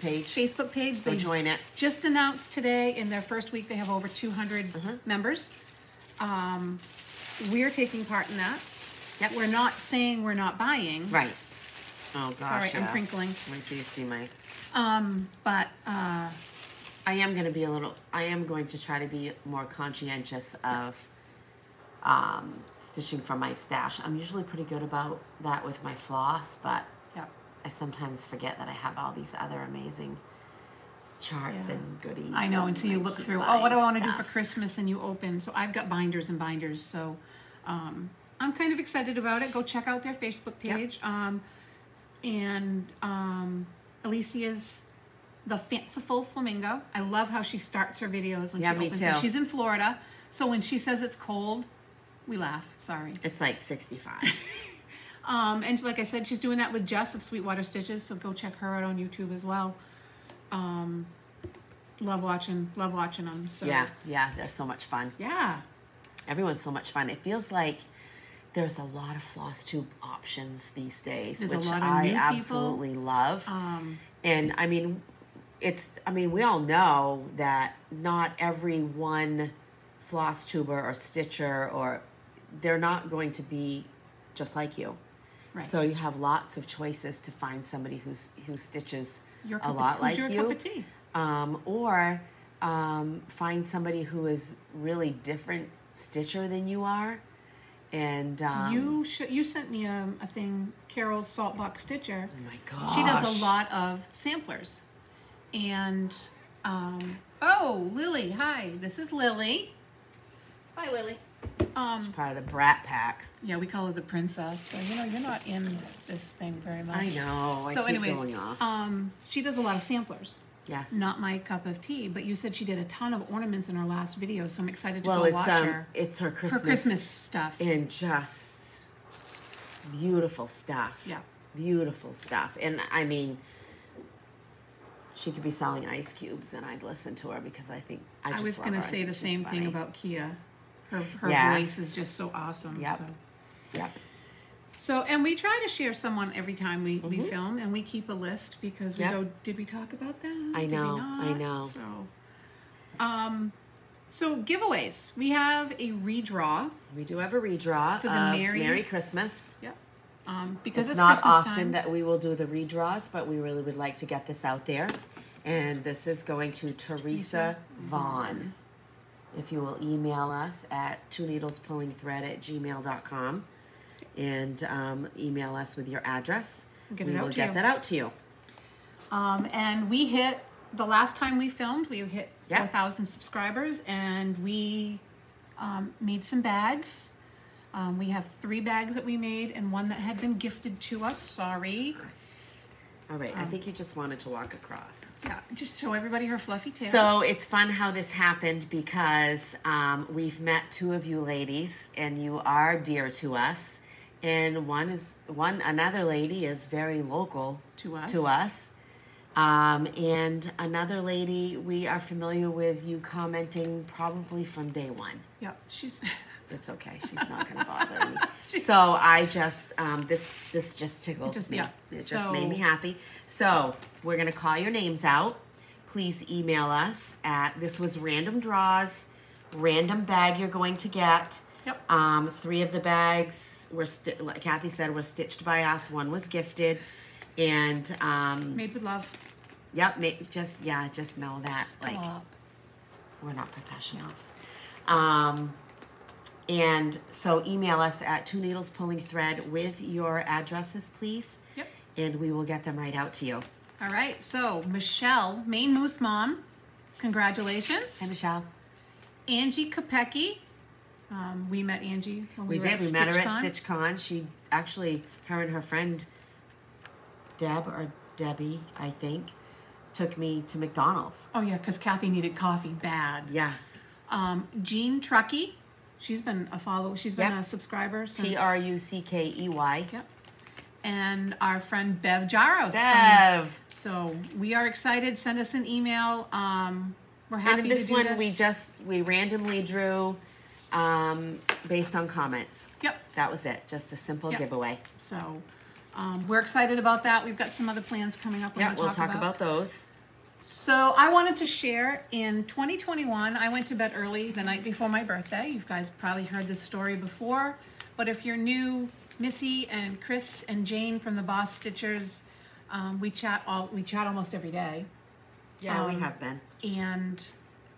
S2: page.
S1: They
S2: join it.
S1: just announced today in their first week they have over 200 members. We're taking part in that.
S2: Yep.
S1: We're not saying we're not buying.
S2: Right. Oh gosh.
S1: Sorry,
S2: yeah.
S1: I'm crinkling.
S2: Wait till you see my.
S1: But
S2: I am going to be I am going to try to be more conscientious of stitching from my stash. I'm usually pretty good about that with my floss, but
S1: yeah.
S2: I sometimes forget that I have all these other amazing charts and goodies.
S1: I know,
S2: and
S1: until you
S2: I
S1: look
S2: keep
S1: through,
S2: buying
S1: what do I want to do
S2: stuff.
S1: for Christmas, and you open. So I've got binders and binders, so I'm kind of excited about it. Go check out their Facebook page. Alicia's the Fanciful Flamingo. I love how she starts her videos when she
S2: me
S1: opens
S2: too.
S1: them. She's in Florida, so when she says it's cold, we laugh. Sorry.
S2: It's like 65.
S1: And like I said, she's doing that with Jess of Sweetwater Stitches, so go check her out on YouTube as well. Love watching them. So
S2: yeah, they're so much fun.
S1: yeah.
S2: Everyone's so much fun. It feels like there's a lot of floss tube options these days,
S1: There's a
S2: which
S1: lot of
S2: I
S1: new people.
S2: absolutely love. And I mean, I mean, we all know that not every one floss tuber or stitcher they're not going to be just like you.
S1: Right.
S2: So you have lots of choices to find somebody who stitches a lot
S1: like
S2: you.
S1: Cup of tea?
S2: Or find somebody who is really different stitcher than you are. And
S1: you sent me a thing, Carol's Saltbox Stitcher.
S2: Oh my gosh.
S1: She does a lot of samplers. And oh, Lily, hi. This is Lily. Bye, Lily.
S2: She's part of the Brat Pack.
S1: Yeah, we call her the princess. So you're not in this thing very much.
S2: I know.
S1: So
S2: I keep
S1: anyways,
S2: going off.
S1: she does a lot of samplers.
S2: Yes.
S1: Not my cup of tea, but you said she did a ton of ornaments in her last video, so I'm excited to go watch her.
S2: It's her Christmas.
S1: Her Christmas stuff.
S2: And just beautiful stuff.
S1: Yeah.
S2: Beautiful stuff. And I mean, she could be selling ice cubes and I'd listen to her because I think I
S1: was going to say the same thing about Kia. Her voice is just so awesome.
S2: Yep.
S1: So.
S2: Yep.
S1: So, and we try to share someone every time we film, and we keep a list because we go, did we talk about that?
S2: I know,
S1: I know. So giveaways. We have a redraw.
S2: We do have a redraw
S1: for the
S2: of Merry Christmas.
S1: Yep. Because it's
S2: not
S1: Christmas
S2: often
S1: time.
S2: that we will do the redraws, but we really would like to get this out there. And this is going to Teresa Vaughn. If you will email us at twoneedlespullingthread@gmail.com and email us with your address, we will get that out to you.
S1: And we hit, the last time we filmed, we hit 4,000 subscribers, and we made some bags. We have 3 bags that we made and 1 that had been gifted to us. Sorry.
S2: All right, I think you just wanted to walk across.
S1: Yeah, just show everybody her fluffy tail.
S2: So it's fun how this happened because we've met 2 of you ladies, and you are dear to us. And another lady is very local to us. And another lady, we are familiar with you commenting probably from day 1.
S1: Yep,
S2: It's okay. She's not going to bother me. So I just, this just tickled me.
S1: Yeah.
S2: It just made me happy. So we're going to call your names out. Please email us this was random draws, random bag you're going to get.
S1: Yep.
S2: 3 of the bags were, like Kathy said, were stitched by us. 1 was gifted. And
S1: made with love.
S2: Yep. Just know that.
S1: Stop.
S2: Like, we're not professionals. And so email us at twoneedlespullingthread with your addresses, please.
S1: Yep.
S2: And we will get them right out to you.
S1: All right. So Michelle, Maine Moose Mom, congratulations.
S2: Hi, Michelle.
S1: Angie Kopecki. We met Angie when we were
S2: did.
S1: at
S2: We met her at
S1: StitchCon.
S2: StitchCon. She actually, her and her friend Debbie, I think, took me to McDonald's.
S1: Oh yeah, because Kathy needed coffee bad.
S2: Yeah.
S1: Jean Truckey. She's been a follower. She's been a subscriber since
S2: Truckey.
S1: Yep. And our friend Bev Jaros.
S2: Bev.
S1: So we are excited. Send us an email. We're happy
S2: and this
S1: to do
S2: one
S1: this.
S2: we randomly drew based on comments.
S1: Yep.
S2: That was it. Just a simple giveaway.
S1: So we're excited about that. We've got some other plans coming up.
S2: We'll talk about those.
S1: So I wanted to share, in 2021, I went to bed early the night before my birthday. You guys probably heard this story before, but if you're new, Missy and Chris and Jane from the BosStitchers, we chat almost every day.
S2: Yeah, we have been.
S1: And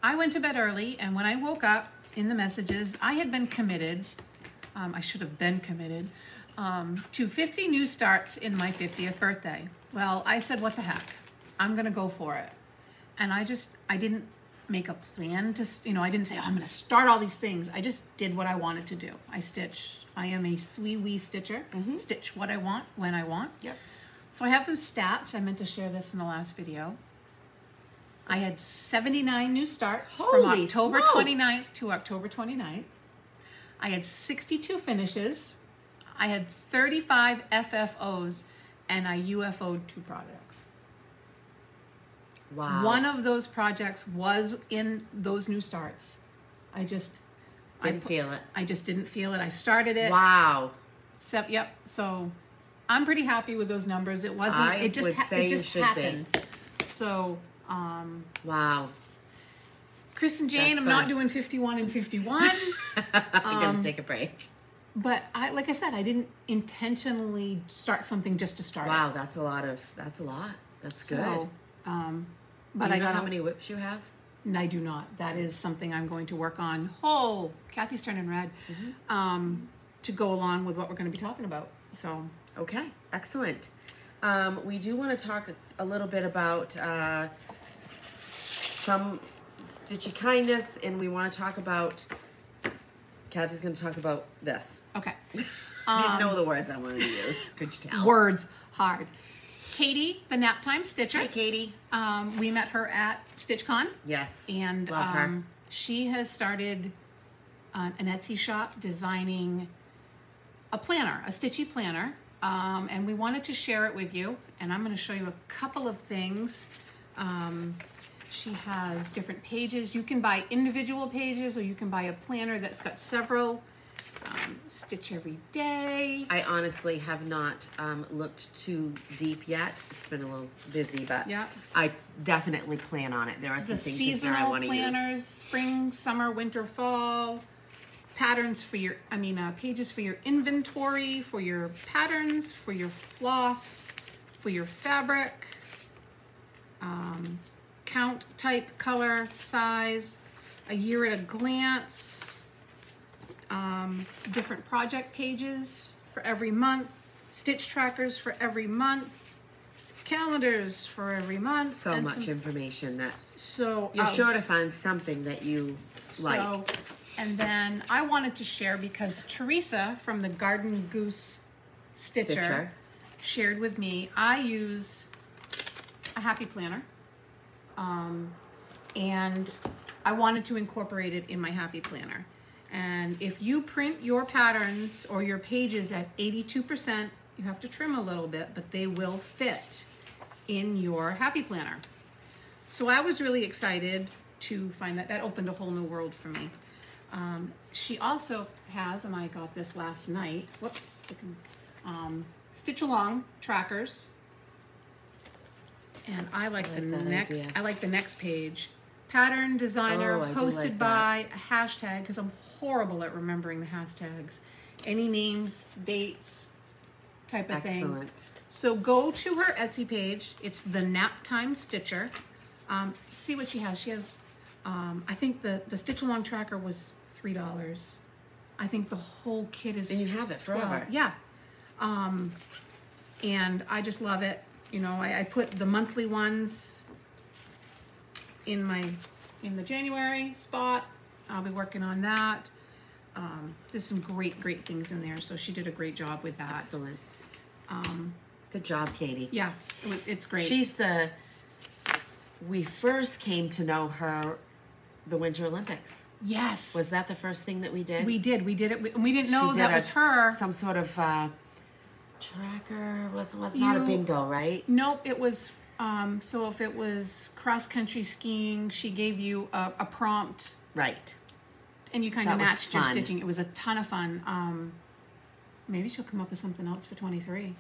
S1: I went to bed early, and when I woke up in the messages, I had been committed, I should have been committed, to 50 new starts in my 50th birthday. Well, I said, what the heck? I'm going to go for it. And I didn't make a plan to, I didn't say, oh, I'm going to start all these things. I just did what I wanted to do. I am a wee stitcher. Stitch what I want, when I want.
S2: Yep.
S1: So I have the stats. I meant to share this in the last video. I had 79 new starts from October 29th to October 29th. I had 62 finishes. I had 35 FFOs, and I UFO'd 2 projects.
S2: Wow.
S1: One of those projects was in those new starts. I just
S2: didn't feel it.
S1: I just didn't feel it. I started it.
S2: Wow.
S1: Yep. So I'm pretty happy with those numbers. It wasn't. It just happened. So
S2: Wow.
S1: Chris and Jane,
S2: That's
S1: I'm
S2: fun.
S1: not doing 51 and 51.
S2: I'm going to take a break.
S1: But like I said, I didn't intentionally start something just to start.
S2: Wow, that's a lot. That's good.
S1: So, but
S2: Do you
S1: I
S2: know
S1: got
S2: how many whips you have?
S1: No, I do not. That is something I'm going to work on. Oh, Kathy's turning red. To go along with what we're going to be talking about. So,
S2: okay, excellent. We do want to talk a little bit about some stitchy kindness, and we want to talk about. Kathy's going to talk about this.
S1: Okay.
S2: I didn't know the words I wanted to use. Could you tell?
S1: Words hard. Katie, the Naptime Stitcher.
S2: Hi, Katie.
S1: We met her at StitchCon.
S2: Yes.
S1: And
S2: love her.
S1: She has started an Etsy shop designing a planner, a stitchy planner. And we wanted to share it with you. And I'm going to show you a couple of things. She has different pages. You can buy individual pages, or you can buy a planner that's got several. Stitch every day.
S2: I honestly have not looked too deep yet. It's been a little busy, but
S1: yeah.
S2: I definitely plan on it. There are some things in there I want to use.
S1: Seasonal planners, spring, summer, winter, fall. Patterns for your, pages for your inventory, for your patterns, for your floss, for your fabric. Count, type, color, size, a year at a glance, different project pages for every month, stitch trackers for every month, calendars for every month.
S2: So much information that
S1: so
S2: you're sure to find something that you like.
S1: And then I wanted to share, because Teresa from the Garden Goose Stitcher shared with me, I use a happy planner. And I wanted to incorporate it in my happy planner. And if you print your patterns or your pages at 82%, you have to trim a little bit, but they will fit in your happy planner. So I was really excited to find that. That opened a whole new world for me. She also has, and I got this last night, whoops, stitch along trackers. And I like the next page. Pattern designer, hosted by a hashtag, because I'm horrible at remembering the hashtags. Any names, dates, type of thing.
S2: Excellent.
S1: So go to her Etsy page. It's the Naptime Stitcher. See what she has. She has, I think the stitch along tracker was $3. I think the whole kit is.
S2: And you have it forever.
S1: Yeah. And I just love it. You know, I put the monthly ones in the January spot. I'll be working on that. There's some great things in there. So she did a great job with that.
S2: Excellent. Good job, Katie.
S1: Yeah, it's great.
S2: We first came to know her the Winter Olympics.
S1: Yes.
S2: Was that the first thing that we did?
S1: We did it. We didn't know that was her.
S2: Some sort of tracker. Was not a bingo, right?
S1: Nope, it was, so if it was cross-country skiing, she gave you a prompt.
S2: Right.
S1: And you kind of matched your stitching. It was a ton of fun. Maybe she'll come up with something else for 23.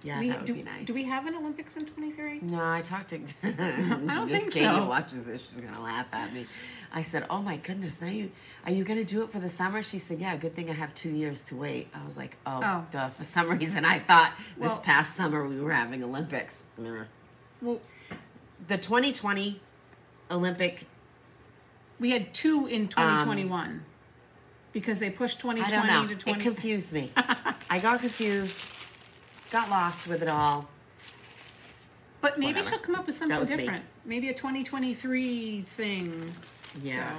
S2: Yeah, that would be nice.
S1: Do we have an Olympics in 23?
S2: No, I talked to...
S1: I don't think so.
S2: If Katie watches this, she's going to laugh at me. I said, oh my goodness, are you going to do it for the summer? She said, yeah, good thing I have 2 years to wait. I was like, oh. Duh. For some reason, I thought this past summer we were having Olympics.
S1: Well,
S2: the 2020 Olympic...
S1: We had 2 in 2021 because they pushed 2020
S2: I don't know.
S1: to 20...
S2: It confused me. I got confused, got lost with it all.
S1: But maybe she'll come up with something different. Maybe a 2023 thing.
S2: Yeah.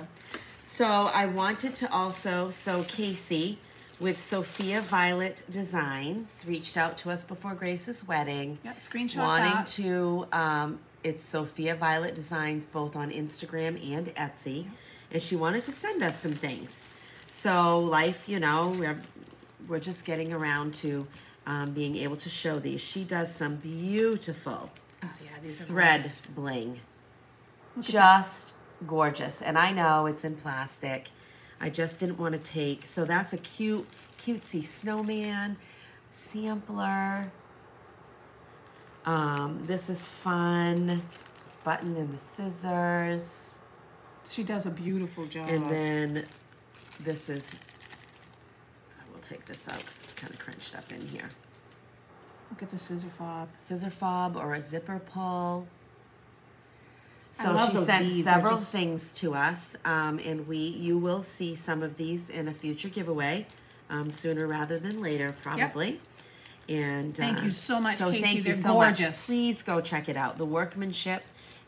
S2: So I wanted to also, Casey with Sophia Violet Designs reached out to us before Grace's wedding.
S1: Yeah, screenshot
S2: wanting
S1: that.
S2: to, it's Sophia Violet Designs both on Instagram and Etsy. And she wanted to send us some things. So life, you know, we're just getting around to being able to show these. She does some beautiful
S1: these are
S2: thread
S1: gorgeous.
S2: bling. Just gorgeous. And I know it's in plastic. I just didn't want to take. So that's a cutesy snowman sampler. This is fun. button and the scissors.
S1: She does a beautiful job.
S2: And then this is, I will take this out because it's kind of crunched up in here.
S1: Look at the scissor fob.
S2: Scissor fob or a zipper pull.
S1: I
S2: So
S1: love
S2: she
S1: those
S2: sent
S1: beads.
S2: several
S1: They're just-
S2: things to us, and you will see some of these in a future giveaway, sooner rather than later, probably. And
S1: Thank you so much, Casey.
S2: Thank you
S1: They're
S2: so
S1: gorgeous.
S2: much. Please go check it out. The workmanship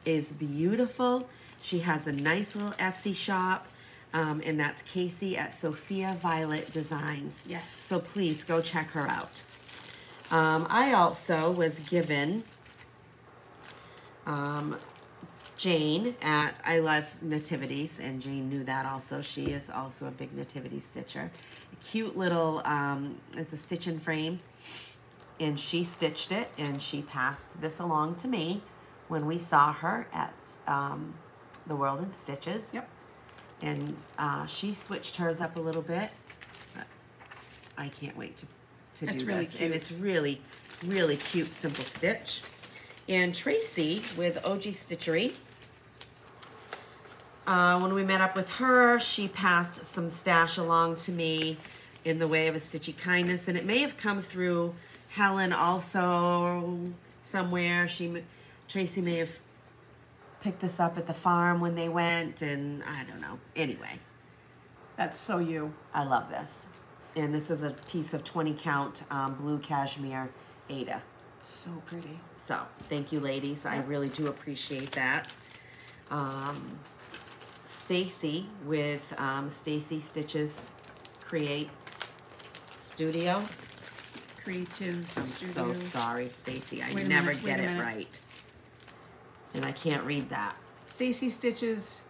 S2: is beautiful. She has a nice little Etsy shop, and that's Casey at Sophia Violet Designs.
S1: Yes.
S2: So please go check her out. I also was given Jane at I Love Nativities, and Jane knew that also. She is also a big nativity stitcher. A cute little, it's a stitch and frame, and she stitched it, and she passed this along to me when we saw her at the World in Stitches.
S1: Yep.
S2: And she switched hers up a little bit. But I can't wait to
S1: It's
S2: do
S1: really
S2: this.
S1: cute.
S2: And it's really, really cute, simple stitch. And Tracy with OG Stitchery, when we met up with her, she passed some stash along to me in the way of a Stitchy Kindness, and it may have come through Helen also somewhere. Tracy may have picked this up at the farm when they went, and I don't know. Anyway,
S1: That's so you.
S2: I love this. And this is a piece of 20 count blue cashmere Ada.
S1: So pretty.
S2: So thank you, ladies. I really do appreciate that. Stacy with Stacy Stitches Creates Studio.
S1: Creative
S2: I'm
S1: Studio.
S2: so sorry, Stacy. I
S1: Wait a
S2: never
S1: minute, wait
S2: get
S1: a
S2: it
S1: minute.
S2: right. And I can't read that.
S1: Stacy Stitches.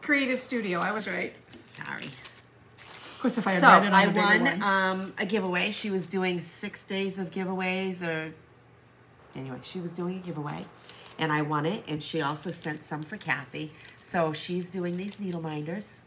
S1: Creative Studio. I was right.
S2: Sorry.
S1: Of course, if I had
S2: So
S1: read it on
S2: I
S1: the bigger
S2: won
S1: one.
S2: a giveaway. She was doing 6 days of giveaways, or anyway, she was doing a giveaway, and I won it. And she also sent some for Kathy. So she's doing these needle minders,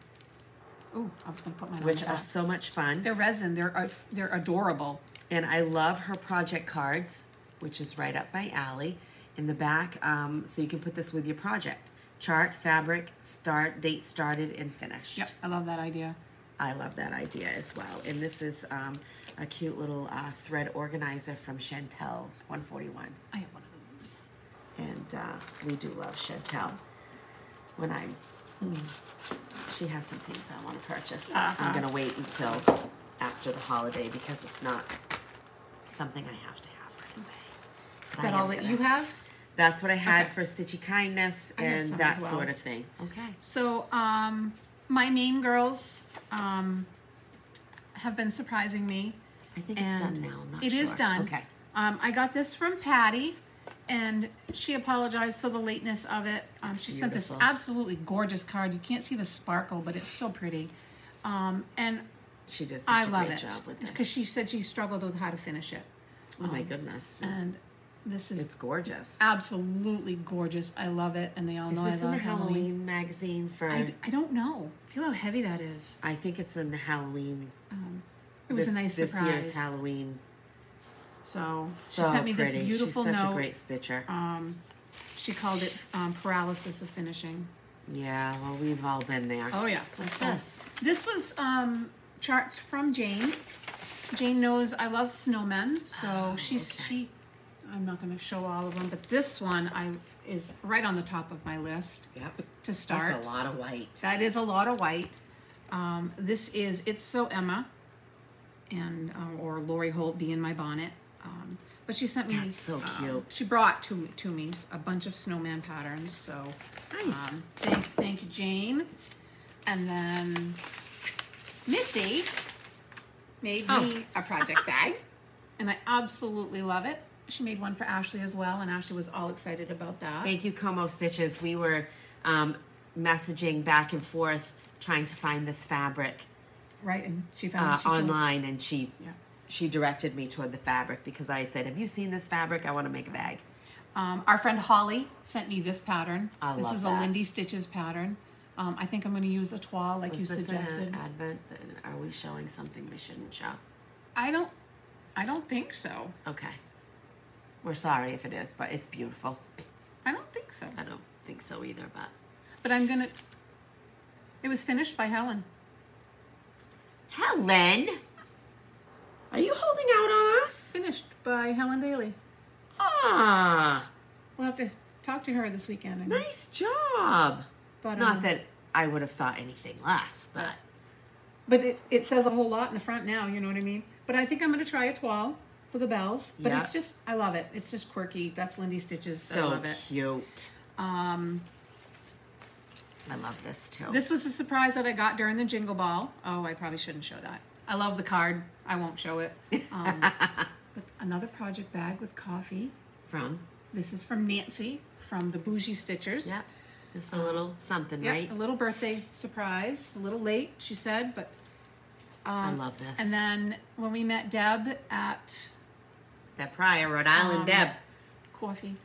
S1: Ooh, I was going to put mine on
S2: which
S1: the
S2: are
S1: back.
S2: so much fun.
S1: They're resin. They're adorable.
S2: And I love her project cards, which is right up my alley. In the back, so you can put this with your project. Chart, fabric, start, date started, and finish.
S1: Yep, I love that idea.
S2: I love that idea as well. And this is a cute little thread organizer from Chantel's 141.
S1: I have one of those.
S2: And we do love Chantel. When she has some things I want to purchase. I'm going to wait until after the holiday because it's not something I have to have right away. But
S1: Is that
S2: I
S1: all
S2: am
S1: that
S2: gonna-
S1: you have?
S2: That's what I had
S1: Okay.
S2: for Stitchy Kindness
S1: I have
S2: and
S1: some
S2: that
S1: as well.
S2: sort of thing. Okay.
S1: So, my main girls have been surprising me.
S2: I think it's done now. I'm not
S1: It
S2: sure.
S1: is done.
S2: Okay.
S1: I got this from Patty, and she apologized for the lateness of it. She sent this
S2: beautiful.
S1: absolutely gorgeous card. You can't see the sparkle, but it's so pretty. And
S2: She did
S1: I
S2: such a
S1: love
S2: great
S1: it
S2: job with this.
S1: because she said she struggled with how to finish it.
S2: Oh my goodness.
S1: And this is
S2: It's gorgeous.
S1: absolutely gorgeous. I love it, and they all
S2: Is
S1: know
S2: this
S1: I
S2: in
S1: love
S2: the Halloween magazine for...
S1: I don't know. Feel how heavy that is.
S2: I think it's in the Halloween...
S1: It was a nice
S2: This
S1: surprise.
S2: year's Halloween.
S1: So she
S2: So
S1: sent me this
S2: pretty.
S1: beautiful
S2: She's such
S1: note.
S2: a great stitcher.
S1: She called it paralysis of finishing.
S2: Yeah, well, we've all been there.
S1: Oh yeah,
S2: What's
S1: fun.
S2: this?
S1: This was charts from Jane. Jane knows I love snowmen, so she. I'm not going to show all of them, but this one is right on the top of my list
S2: Yep.
S1: to start.
S2: That's a lot of white.
S1: That is a lot of white. This is It's So Emma, and or Lori Holt Be in My Bonnet. But she sent me.
S2: That's so cute.
S1: She brought to me a bunch of snowman patterns. So
S2: Nice.
S1: thank you, Jane. And then Missy made me a project bag, and I absolutely love it. She made one for Ashley as well, and Ashley was all excited about that.
S2: Thank you, Como Stitches. We were messaging back and forth trying to find this fabric
S1: Right, and she found she told-
S2: online, and she
S1: Yeah.
S2: directed me toward the fabric because I had said, have you seen this fabric? I want to make a bag.
S1: Our friend Holly sent me this pattern.
S2: I
S1: this
S2: love
S1: is
S2: that.
S1: a Lindy Stitches pattern. I think I'm going to use a toile like you
S2: Was this
S1: suggested.
S2: an advent? Are we showing something we shouldn't show?
S1: I don't think so.
S2: Okay. We're sorry if it is, but it's beautiful.
S1: I don't think so.
S2: I don't think so either,
S1: But I'm gonna. It was finished by Helen.
S2: Helen, are you holding out on us?
S1: Finished by Helen Daly.
S2: Ah,
S1: We'll have to talk to her this weekend.
S2: nice job.
S1: But,
S2: Not that I would have thought anything less, but
S1: it says a whole lot in the front now, you know what I mean? But I think I'm going to try a toile for the bells. But it's just, I love it. It's just quirky. That's Lindy Stitches.
S2: So
S1: I love it.
S2: Cute. I love this too.
S1: This was a surprise that I got during the Jingle Ball. Oh, I probably shouldn't show that. I love the card. I won't show it. But another project bag with coffee.
S2: From?
S1: This is from Nancy from the Bougie Stitchers.
S2: Yep. It's a little something,
S1: Yep,
S2: right?
S1: a little birthday surprise. A little late, she said, but
S2: I love this.
S1: and then when we met Deb at
S2: that Pryor, Rhode Island, Deb.
S1: Coffee.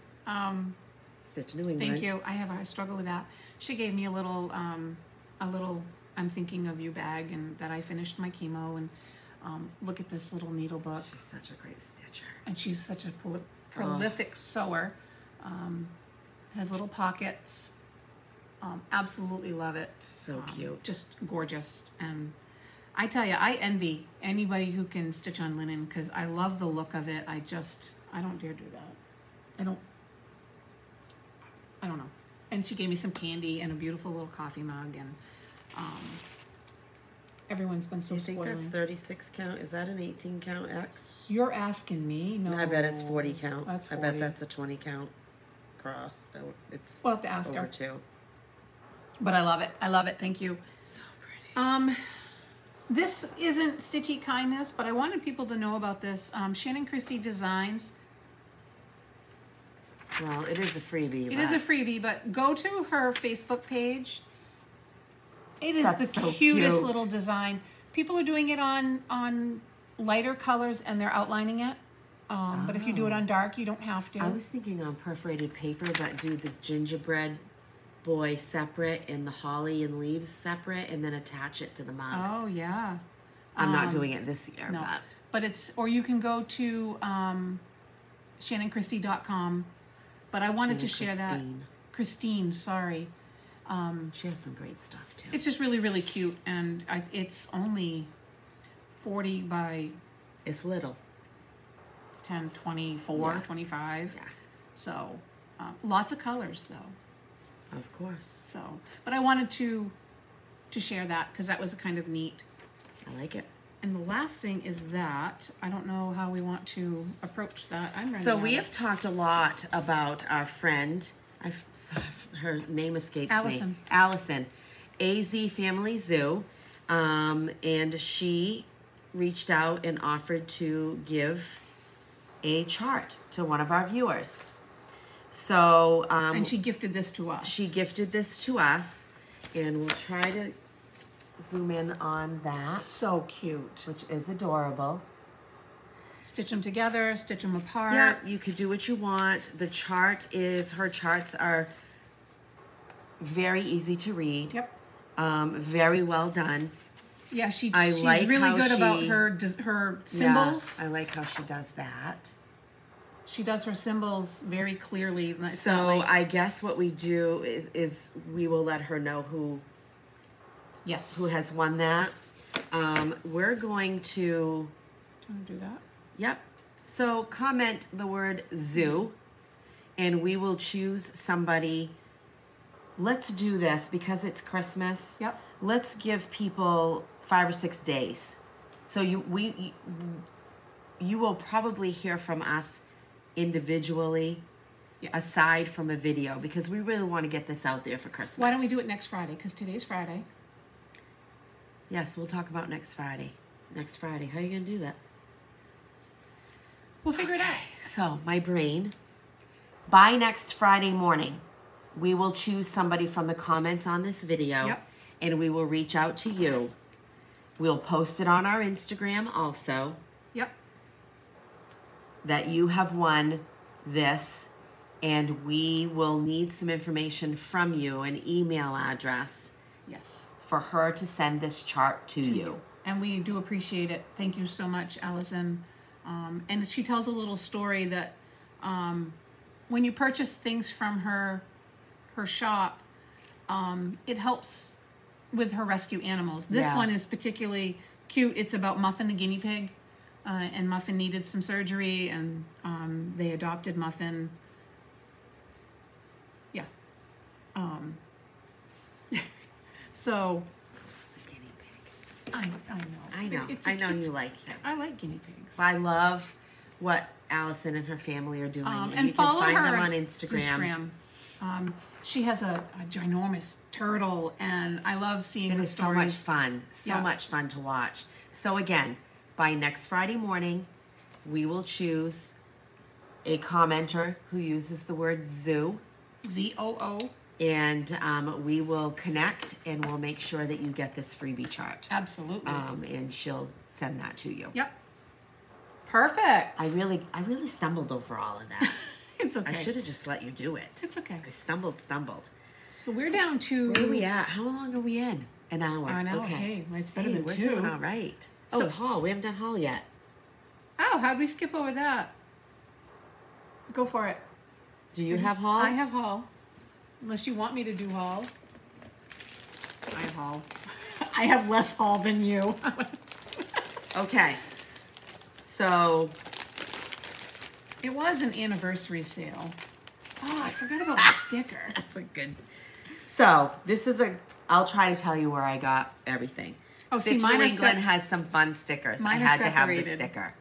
S2: Stitch New England.
S1: Thank you. I struggle with that. She gave me a little I'm thinking of you bag, and that I finished my chemo, and look at this little needle book.
S2: She's such a great stitcher.
S1: And she's such a prolific sewer. Has little pockets. Absolutely love it.
S2: So cute.
S1: Just gorgeous. And I tell you, I envy anybody who can stitch on linen, because I love the look of it. I don't dare do that. I don't know. And she gave me some candy and a beautiful little coffee mug, and everyone's been so
S2: You think
S1: spoiling.
S2: that's 36 count? Is that an 18 count X?
S1: You're asking me? No.
S2: I bet it's 40 count.
S1: That's 40.
S2: I bet that's a 20 count cross. It's
S1: We'll have to ask
S2: over
S1: her.
S2: 2.
S1: But I love it. I love it. Thank you.
S2: So pretty.
S1: This isn't Stitchy Kindness, but I wanted people to know about this. Shannon Christie Designs.
S2: Well, it is a freebie.
S1: It is a freebie, but go to her Facebook page. It is
S2: That's
S1: the
S2: so
S1: cutest
S2: cute.
S1: little design. People are doing it on lighter colors, and they're outlining it. But if you do it on dark, you don't have to.
S2: I was thinking on perforated paper, but do the gingerbread boy separate and the holly and leaves separate, and then attach it to the mug.
S1: Oh, yeah.
S2: I'm not doing it this year,
S1: No.
S2: but
S1: But it's, or you can go to shannonchristie.com. But I wanted to share that. Christine, sorry.
S2: She has some great stuff too.
S1: It's just really, really cute. And it's only 40 by
S2: It's little.
S1: 10, 24,
S2: Yeah.
S1: 25.
S2: Yeah,
S1: So lots of colors though.
S2: of course.
S1: So, but I wanted to share that because that was kind of neat.
S2: I like it.
S1: And the last thing is that I don't know how we want to approach that. I'm ready.
S2: So we have talked a lot about our friend. Her name escapes
S1: Allison.
S2: me. Allison, AZ Family Zoo, and she reached out and offered to give a chart to one of our viewers. So
S1: and she gifted this to us.
S2: she gifted this to us, and we'll try to zoom in on that,
S1: So cute.
S2: which is adorable.
S1: Stitch them together, stitch them apart.
S2: Yeah, you could do what you want. The chart is, her charts are very easy to read.
S1: Yep.
S2: Very well done.
S1: Yeah, she's
S2: like
S1: really
S2: how
S1: good about
S2: she-
S1: her symbols.
S2: Yeah, I like how she does that.
S1: She does her symbols very clearly. It's not
S2: So
S1: like,
S2: I guess what we do is we will let her know who
S1: yes.
S2: has won that. We're going to,
S1: Do you want to do that?
S2: yep. So comment the word zoo, and we will choose somebody. Let's do this because it's Christmas.
S1: Yep.
S2: Let's give people 5 or 6 days. So you will probably hear from us individually,
S1: Yeah.
S2: aside from a video, because we really want to get this out there for Christmas.
S1: Why don't we do it next Friday? Because today's Friday.
S2: Yes, we'll talk about next Friday. Next Friday. How are you going to do that?
S1: We'll figure it out.
S2: So, my brain. By next Friday morning, we will choose somebody from the comments on this video,
S1: Yep.
S2: and we will reach out to you. We'll post it on our Instagram also,
S1: Yep.
S2: that you have won this, and we will need some information from you, an email address,
S1: Yes.
S2: for her to send this chart to you.
S1: And we do appreciate it. Thank you so much, Allison. And she tells a little story that when you purchase things from her shop, it helps with her rescue animals. This one is particularly cute. It's about Muffin the guinea pig, and Muffin needed some surgery, and they adopted Muffin. Yeah. So.
S2: Guinea pig.
S1: I know.
S2: I know you like them.
S1: I like guinea pigs.
S2: I love what Allison and her family are doing,
S1: and
S2: you
S1: follow
S2: can find
S1: her
S2: them on Instagram.
S1: She has a ginormous turtle, and I love seeing the stories.
S2: So much fun. So much fun to watch. So again, by next Friday morning, we will choose a commenter who uses the word zoo.
S1: ZOO.
S2: And we will connect, and we'll make sure that you get this freebie chart.
S1: Absolutely.
S2: And she'll send that to you.
S1: Yep. Perfect.
S2: I really stumbled over all of that.
S1: It's okay.
S2: I should have just let you do it.
S1: It's okay.
S2: I stumbled.
S1: So we're down to...
S2: Where are we at? How long are we in? An hour.
S1: An hour. Okay. Well, it's better than
S2: we're
S1: 2.
S2: Doing all right.
S1: So,
S2: haul. We haven't done haul yet.
S1: Oh, how'd we skip over that? Go for it.
S2: Do you have haul?
S1: I have haul. Unless you want me to do haul. I have haul. I have less haul than you.
S2: Okay. So...
S1: It was an anniversary sale. Oh, I forgot about the sticker.
S2: That's a good... So, this is I'll try to tell you where I got everything.
S1: Oh,
S2: Stitch
S1: see, mine
S2: New
S1: are
S2: England has some fun stickers.
S1: Mine
S2: I had
S1: are
S2: to have the
S1: separated.
S2: sticker.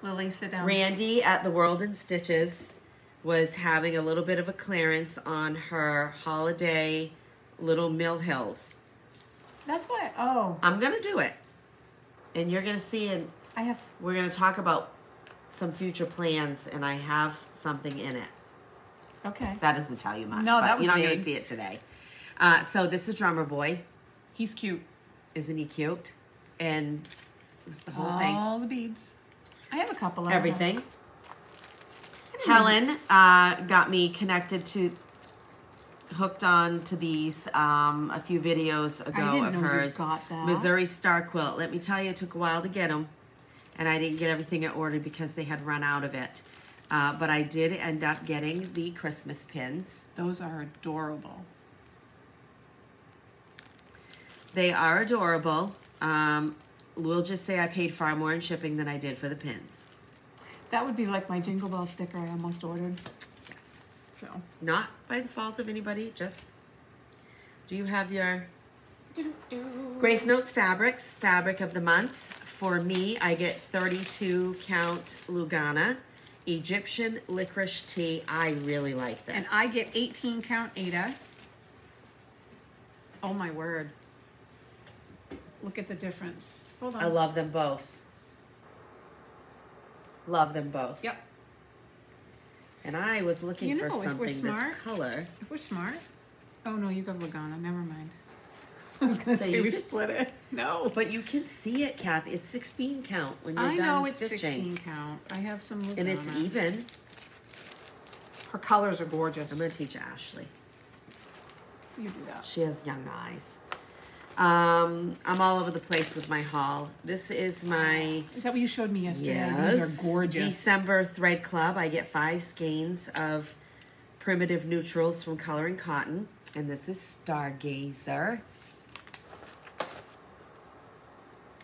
S1: Lily, sit down.
S2: Randy at the World in Stitches was having a little bit of a clearance on her holiday little Mill Hills.
S1: That's why. Oh.
S2: I'm going to do it. And you're going to see it. We're going to talk about some future plans, and I have something in it.
S1: Okay.
S2: That doesn't tell you much.
S1: No,
S2: but
S1: that was
S2: you're not going
S1: vague.
S2: to see it today. So this is Drummer Boy.
S1: He's cute.
S2: Isn't he cute? And it's the whole
S1: All
S2: thing.
S1: the beads. I have a couple of
S2: Everything. Helen got me hooked on to these a few videos ago of hers.
S1: Got that.
S2: Missouri Star Quilt. Let me tell you, it took a while to get them, and I didn't get everything I ordered because they had run out of it. But I did end up getting the Christmas pins.
S1: Those are adorable.
S2: They are adorable. We'll just say I paid far more in shipping than I did for the pins.
S1: That would be like my Jingle Bell sticker I almost ordered.
S2: Yes.
S1: So.
S2: Not by the fault of anybody, just... Do you have your... Grace Notes Fabrics, Fabric of the Month. For me, I get 32 count Lugana. Egyptian Licorice Tea. I really like this.
S1: And I get 18 count Ada. Oh my word. Look at the difference. Hold on.
S2: I love them both. Love them both.
S1: Yep.
S2: And I was looking for something
S1: this
S2: color.
S1: If we're smart. Oh no, you got Lugana. Never mind. I was going to say we split it. No.
S2: But you can see it, Kathy. It's 16 count when you're done stitching.
S1: I know it's 16 count. I have some Lugana.
S2: And it's even.
S1: Her colors are gorgeous.
S2: I'm going to teach Ashley.
S1: You do that.
S2: She has young eyes. I'm all over the place with my haul. This is my...
S1: Is that what you showed me yesterday?
S2: Yes.
S1: These are gorgeous.
S2: December Thread Club. I get 5 skeins of primitive neutrals from Coloring Cotton. And this is Stargazer.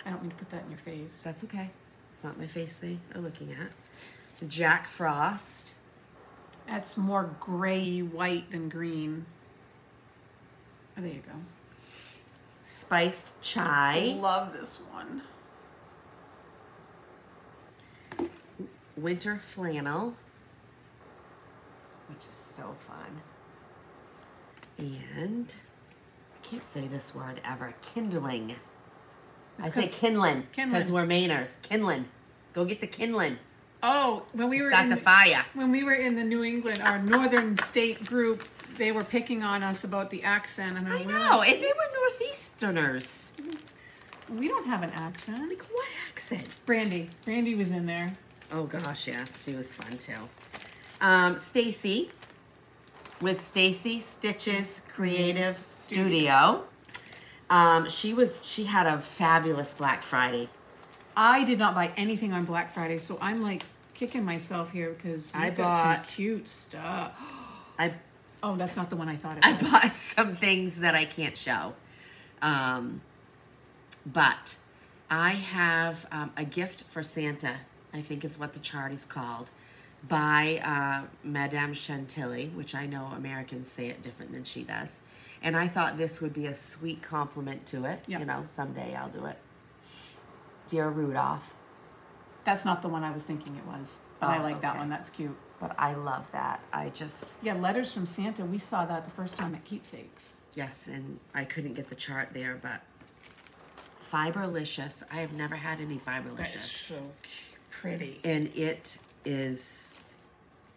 S1: I don't mean to put that in your face.
S2: That's okay. It's not my face they are looking at. Jack Frost.
S1: That's more gray white than green. Oh, there you go.
S2: Spiced Chai.
S1: I love this one.
S2: Winter Flannel, which is so fun. And I can't say this word ever. Kindling. I say kindlin because we're Mainers. Kindlin. Go get the kindlin.
S1: Oh, when we were
S2: start the fire.
S1: When we were in the New England, our northern state group, they were picking on us about the accent, and
S2: I know, and they were Northeasterners.
S1: We don't have an accent.
S2: Like what accent?
S1: Brandy was in there.
S2: Oh gosh, yes, she was fun too. Stacy with Stacy Stitches Creative Studio. She had a fabulous Black Friday.
S1: I did not buy anything on Black Friday, so I'm like kicking myself here because
S2: I
S1: you've got some
S2: bought-
S1: cute stuff.
S2: Oh,
S1: that's not the one I thought it was.
S2: I bought some things that I can't show. But I have a gift for Santa, I think is what the chart is called, by Madame Chantilly, which I know Americans say it different than she does. And I thought this would be a sweet compliment to it.
S1: Yep.
S2: You know, someday I'll do it. Dear Rudolph.
S1: That's not the one I was thinking it was. But I like that one. That's cute.
S2: But I love that.
S1: Yeah, letters from Santa. We saw that the first time at Keepsakes.
S2: Yes, and I couldn't get the chart there, but Fiberlicious. I have never had any Fiberlicious.
S1: That is so pretty.
S2: And it is,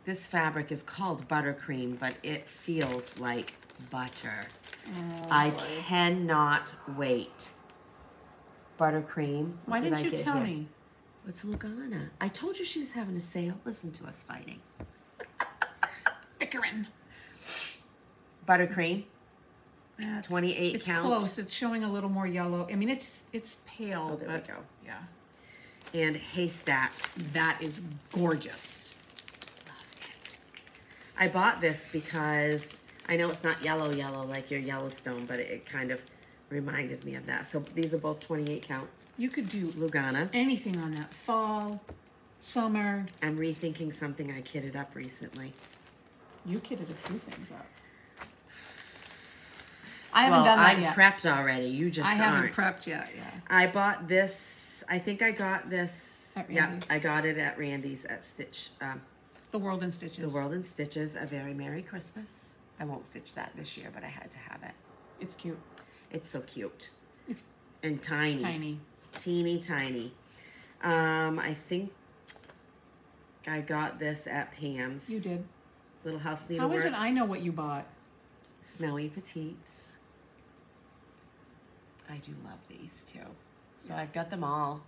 S2: this fabric is called buttercream, but it feels like butter.
S1: Oh,
S2: I
S1: boy.
S2: cannot wait. Buttercream.
S1: Why didn't you tell me?
S2: It's Lugana. I told you she was having a sale. Listen to us fighting.
S1: Bickering.
S2: Buttercream. 28
S1: it's
S2: count.
S1: It's close. It's showing a little more yellow. I mean, it's pale.
S2: Oh, there we go.
S1: Yeah.
S2: And Haystack.
S1: That is gorgeous.
S2: Love it. I bought this because I know it's not yellow like your Yellowstone, but it kind of reminded me of that. So these are both 28 count.
S1: You could do
S2: Lugana.
S1: anything on that. Fall, summer.
S2: I'm rethinking something I kitted up recently.
S1: You kitted a few things up. I haven't done that yet.
S2: I'm prepped already. You just aren't.
S1: I haven't prepped yet, yeah.
S2: I bought this. I think I got this.
S1: At
S2: Yeah,
S1: Randy's.
S2: I got it at Randy's at Stitch.
S1: The World in Stitches.
S2: The World in Stitches. A Very Merry Christmas. I won't stitch that this year, but I had to have it.
S1: It's cute.
S2: It's so cute.
S1: It's
S2: and tiny.
S1: tiny.
S2: Teeny tiny. I think I got this at Pam's.
S1: You did.
S2: Little House
S1: How
S2: Needleworks.
S1: is it I know what you bought?
S2: Snowy Petites. I do love these too. So I've got them all.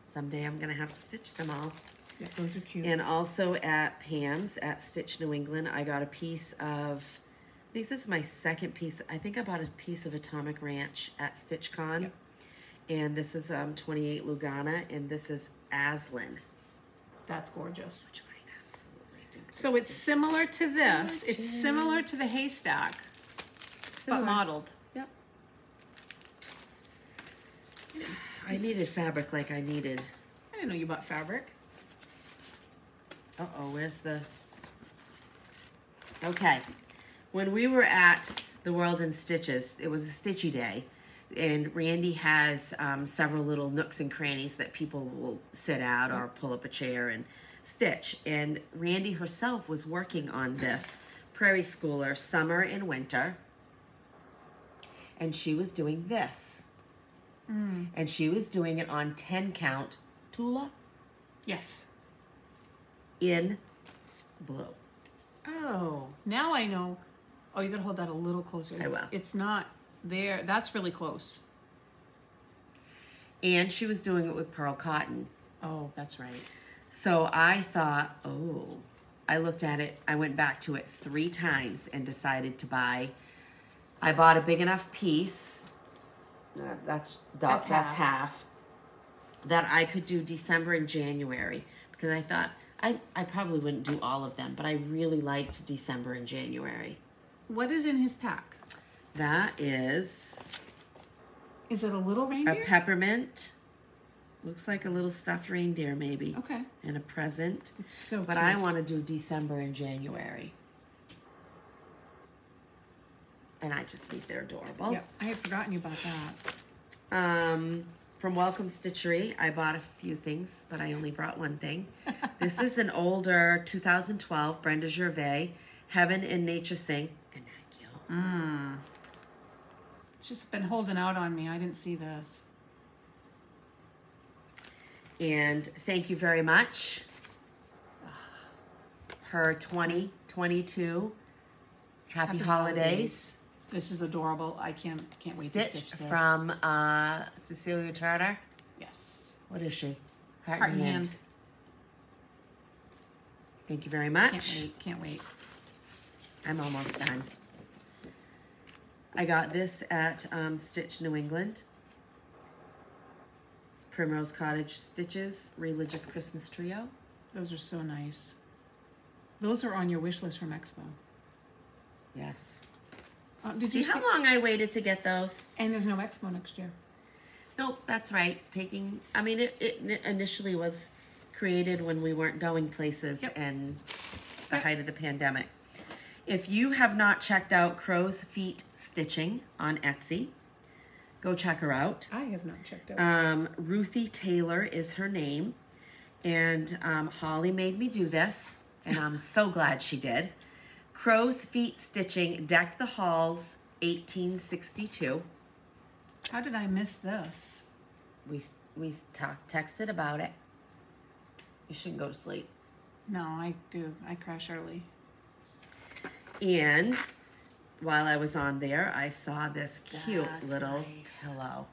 S2: Someday I'm going to have to stitch them all.
S1: Yeah, those are cute.
S2: And also at Pam's at Stitch New England, I got a piece of, I think this is my second piece. I think I bought a piece of Atomic Ranch at StitchCon.
S1: Yep.
S2: And this is 28 Lugana, and this is Aslan.
S1: That's gorgeous.
S2: Which I absolutely do.
S1: So it's similar to this. It's similar to the haystack, but modeled.
S2: Yep. I needed fabric like I needed.
S1: I didn't know you bought fabric.
S2: Uh-oh, where's the... Okay. When we were at the World in Stitches, it was a stitchy day, and Randy has several little nooks and crannies that people will sit out or pull up a chair and stitch. And Randy herself was working on this Prairie Schooler summer and winter, and she was doing this. And she was doing it on 10 count Tula
S1: Yes.
S2: in blue.
S1: Oh, now I know. Oh, you gotta hold that a little closer.
S2: I will.
S1: It's not there. That's really close.
S2: And she was doing it with pearl cotton.
S1: Oh, that's right.
S2: So I thought, oh, I looked at it. I went back to it 3 times and decided to buy. I bought a big enough piece. That's half. That I could do December and January, because I thought I probably wouldn't do all of them, but I really liked December and January.
S1: What is in his pack?
S2: That is
S1: Is it a little
S2: a
S1: reindeer?
S2: peppermint. Looks like a little stuffed reindeer maybe.
S1: Okay.
S2: And a present.
S1: It's so
S2: But
S1: cute.
S2: I want to do December and January. And I just think they're adorable.
S1: Yep, I had forgotten you about that.
S2: From Welcome Stitchery, I bought a few things, but I only brought one thing. This is an older 2012 Brenda Gervais, Heaven and Nature Sing. And
S1: It's just been holding out on me. I didn't see this.
S2: And thank you very much. Her 2022 Happy Holidays.
S1: This is adorable. I can't wait to
S2: Stitch
S1: stitch this.
S2: from Cecilia Turner.
S1: Yes.
S2: What is she?
S1: Heart in Hand.
S2: Thank you very much.
S1: Can't wait.
S2: I'm almost done. I got this at Stitch New England. Primrose Cottage Stitches Religious Christmas Trio.
S1: Those are so nice. Those are on your wish list from Expo.
S2: Yes.
S1: Did
S2: See
S1: you
S2: how long I waited to get those?
S1: And there's no Expo next year.
S2: Nope, that's right. I mean, it initially was created when we weren't going places and the height of the pandemic. If you have not checked out Crow's Feet Stitching on Etsy, go check her out.
S1: I have not checked out.
S2: Ruthie Taylor is her name. And Holly made me do this, and I'm so glad she did. Crow's Feet Stitching, Deck the Halls, 1862.
S1: How did I miss this?
S2: We texted about it. You shouldn't go to sleep.
S1: No, I do. I crash early.
S2: And while I was on there, I saw this cute little pillow.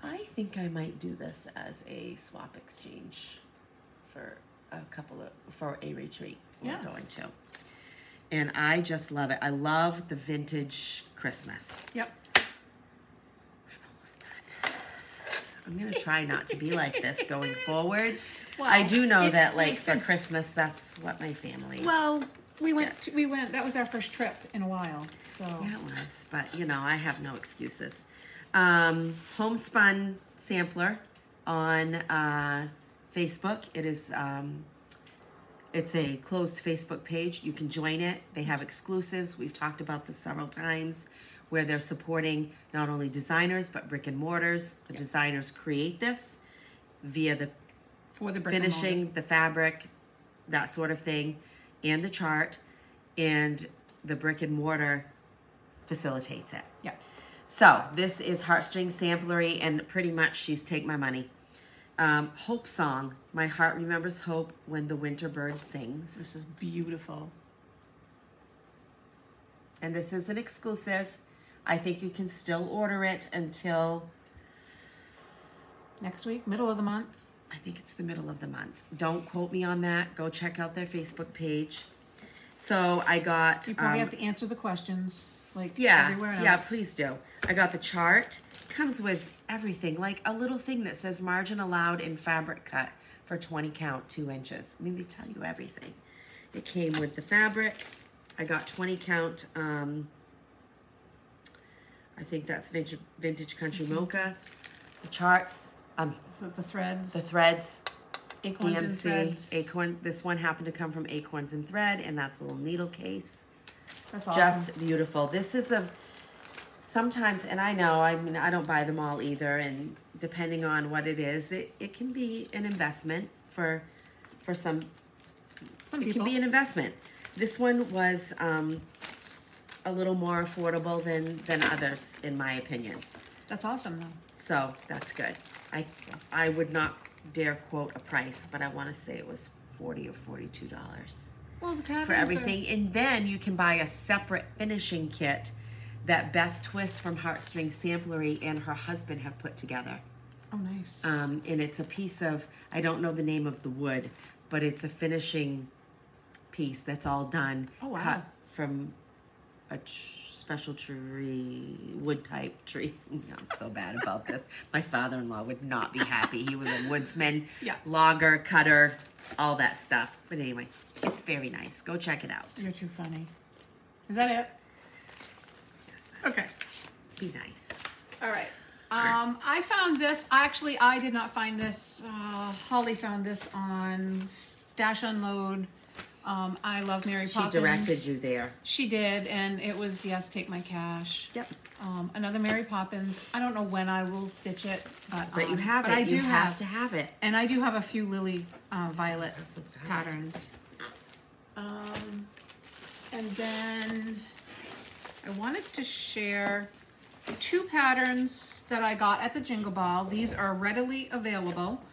S2: I think I might do this as a swap exchange for a retreat we're going to. And I just love it. I love the vintage Christmas.
S1: Yep.
S2: I'm almost done. I'm going to try not to be like this going forward.
S1: Well,
S2: I do know that, like, for Christmas, that's what my family
S1: we went, that was our first trip in a while, so.
S2: Yeah, it was, but, you know, I have no excuses. Homespun sampler on Facebook. It is, it's a closed Facebook page. You can join it. They have exclusives. We've talked about this several times, where they're supporting not only designers, but brick and mortars. The designers create this via the finishing, the fabric, that sort of thing, and the chart, and the brick and mortar facilitates it.
S1: Yeah.
S2: So this is Heartstring Samplery, and pretty much she's Take My Money. Hope Song. My heart remembers hope when the winter bird sings.
S1: This is beautiful.
S2: And this is an exclusive. I think you can still order it until
S1: next week, middle of the month.
S2: I think it's the middle of the month. Don't quote me on that. Go check out their Facebook page. So I got...
S1: You probably have to answer the questions, like everywhere else.
S2: Yeah, please do. I got the chart. Comes with everything, like a little thing that says margin allowed in fabric cut for 20 count, 2 inches. I mean, they tell you everything. It came with the fabric. I got 20 count, I think that's vintage country mocha. The charts.
S1: So the threads.
S2: The threads.
S1: Acorns and threads.
S2: Acorn. This one happened to come from Acorns and Thread, and that's a little needle case.
S1: That's awesome.
S2: Just beautiful. This is sometimes, and I know, I mean, I don't buy them all either, and depending on what it is, it can be an investment for some people. It can be an investment. This one was a little more affordable than others, in my opinion.
S1: That's awesome, though.
S2: So that's good. I would not dare quote a price, but I want to say it was $40 or $42.
S1: Well, the patterns
S2: for everything, and then you can buy a separate finishing kit that Beth Twist from Heartstring Samplery and her husband have put together.
S1: Oh, nice.
S2: And it's a piece of, I don't know the name of the wood, but it's a finishing piece that's all done, cut from a special tree, wood type tree. I'm so bad about this. My father-in-law would not be happy. He was a woodsman, logger, cutter, all that stuff. But anyway, it's very nice. Go check it out.
S1: You're too funny. Is that it?
S2: Yes,
S1: okay.
S2: Be nice.
S1: All right. I found this. Actually, I did not find this. Holly found this on Stash Unload. I love Mary Poppins.
S2: She directed you there.
S1: She did, and it was, yes, Take My Cash.
S2: Yep.
S1: Another Mary Poppins. I don't know when I will stitch it, but
S2: you have it.
S1: I do
S2: have to have it.
S1: And I do have a few Lily Violet patterns. And then I wanted to share 2 patterns that I got at the Jingle Ball. These are readily available.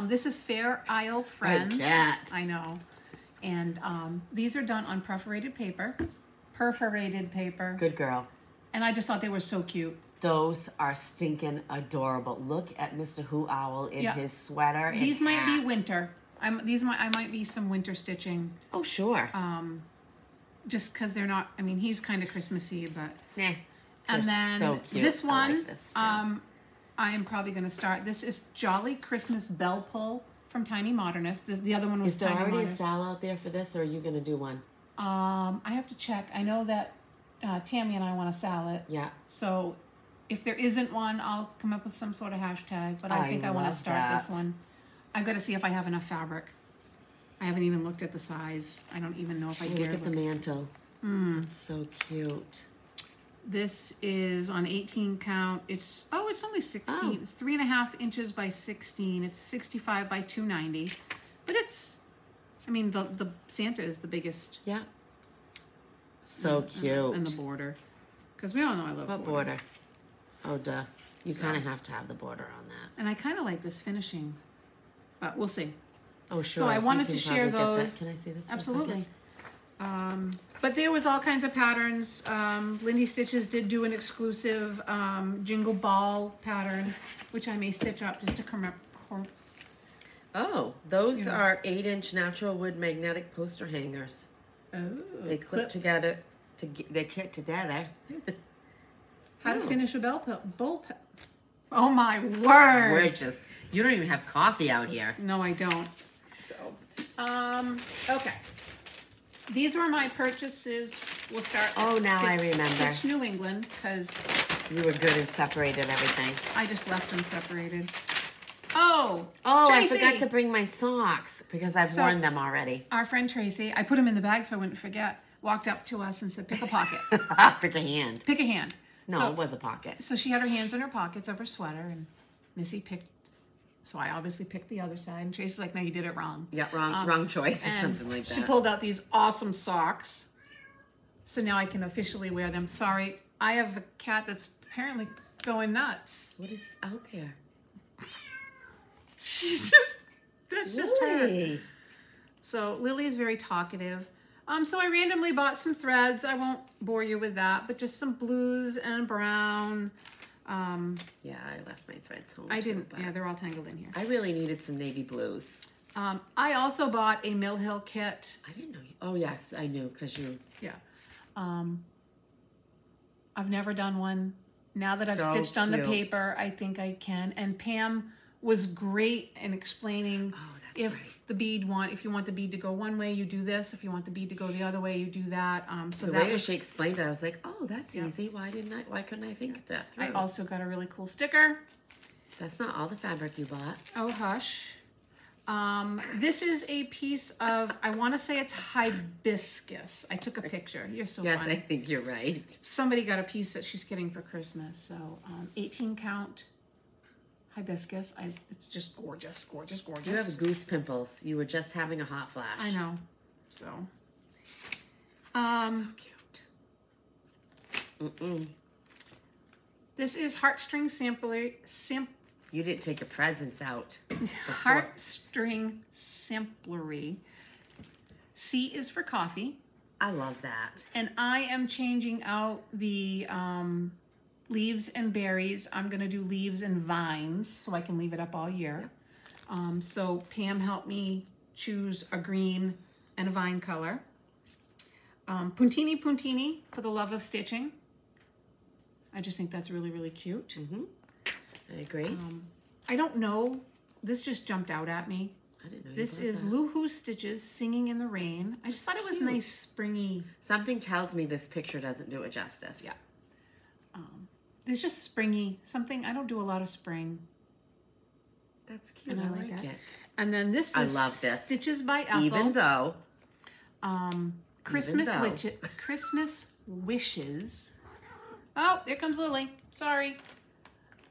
S1: This is Fair Isle Friends. I know. And these are done on perforated paper.
S2: Good girl.
S1: And I just thought they were so cute.
S2: Those are stinking adorable. Look at Mr. Who Owl in his sweater and
S1: These might
S2: hat.
S1: be winter. I might be some winter stitching.
S2: Oh, sure.
S1: Just because they're not, I mean, he's kind of Christmassy, but.
S2: Nah.
S1: And then
S2: so cute.
S1: this one,
S2: I like this too.
S1: I am probably going to start. This is Jolly Christmas Bell Pull from Tiny Modernist. The other one was
S2: Is there
S1: Tiny
S2: already
S1: Modernist.
S2: a sale out there for this, or are you going to do one?
S1: I have to check. I know that Tammy and I want to sell it.
S2: Yeah.
S1: So if there isn't one, I'll come up with some sort of hashtag. But I think I want to start this one. I've got to see if I have enough fabric. I haven't even looked at the size. I don't even know if I dare.
S2: Look at the mantle. It's so cute.
S1: This is on 18 count. It's only 16. Oh. It's 3.5 inches by 16. It's 65 by 290. But it's, I mean, the Santa is the biggest.
S2: Yeah. So cute.
S1: And the border. Because we all know I love
S2: what border? Oh, duh. You kind of have to have the border on that.
S1: And I kind of like this finishing. But we'll see.
S2: Oh, sure.
S1: So I wanted to share those.
S2: Can I see this for
S1: Absolutely. But there was all kinds of patterns. Lindy Stitches did do an exclusive jingle ball pattern, which I may stitch up just to
S2: Oh, those are 8-inch natural wood magnetic poster hangers.
S1: Oh,
S2: they clip together. They clip together.
S1: How to finish a bull. Oh my word!
S2: We're just. You don't even have coffee out here.
S1: No, I don't. So, okay. These were my purchases. We'll start.
S2: Oh, now I remember.
S1: Stitch New England, because
S2: you were good and separated everything.
S1: I just left them separated. Oh,
S2: Tracy. I forgot to bring my socks because I've worn them already.
S1: Our friend Tracy, I put them in the bag so I wouldn't forget, walked up to us and said, pick a pocket.
S2: Pick a hand.
S1: Pick a hand.
S2: No, it was a pocket.
S1: So she had her hands in her pockets of her sweater, and Missy picked. So I obviously picked the other side, and Tracy's like, no, you did it wrong.
S2: Yeah, wrong choice or something like that.
S1: She pulled out these awesome socks. So now I can officially wear them. Sorry, I have a cat that's apparently going nuts.
S2: What is out there?
S1: That's just her. So Lily is very talkative. So I randomly bought some threads. I won't bore you with that, but just some blues and brown.
S2: Yeah, I left my threads home.
S1: I didn't. Yeah, they're all tangled in here.
S2: I really needed some navy blues.
S1: I also bought a Mill Hill kit.
S2: I didn't know you. Oh yes, I knew because you.
S1: Yeah. I've never done one. Now that I've stitched on the paper, I think I can. And Pam was great in explaining if you want the bead to go one way, you do this. If you want the bead to go the other way, you do that. So
S2: the way that she explained it, I was like, oh, that's easy. Why couldn't I think of that?
S1: I also got a really cool sticker.
S2: That's not all the fabric you bought.
S1: Oh, hush. This is a piece of, I want to say it's hibiscus. I took a picture. You're so funny.
S2: Yes, I think you're right.
S1: Somebody got a piece that she's getting for Christmas. So 18 count hibiscus. It's just gorgeous, gorgeous, gorgeous.
S2: You have goose pimples. You were just having a hot flash.
S1: I know. So.
S2: This is so cute.
S1: This is Heartstring Samplery.
S2: You didn't take your presents out.
S1: Heartstring Samplery. C is for coffee.
S2: I love that.
S1: And I am changing out the leaves and berries. I'm going to do leaves and vines so I can leave it up all year. Yep. So Pam helped me choose a green and a vine color. Puntini Puntini for the love of stitching. I just think that's really, really cute.
S2: I agree.
S1: I don't know. This just jumped out at me.
S2: I didn't know.
S1: This is Loohoo Stitches Singing in the Rain. I just thought it was nice, springy.
S2: Something tells me this picture doesn't do it justice.
S1: Yeah. It's just springy. Something, I don't do a lot of spring.
S2: That's cute.
S1: And
S2: I like it.
S1: And then this is
S2: I love this.
S1: Stitches by Ethel.
S2: Even though.
S1: Christmas Wishes. Oh, there comes Lily. Sorry.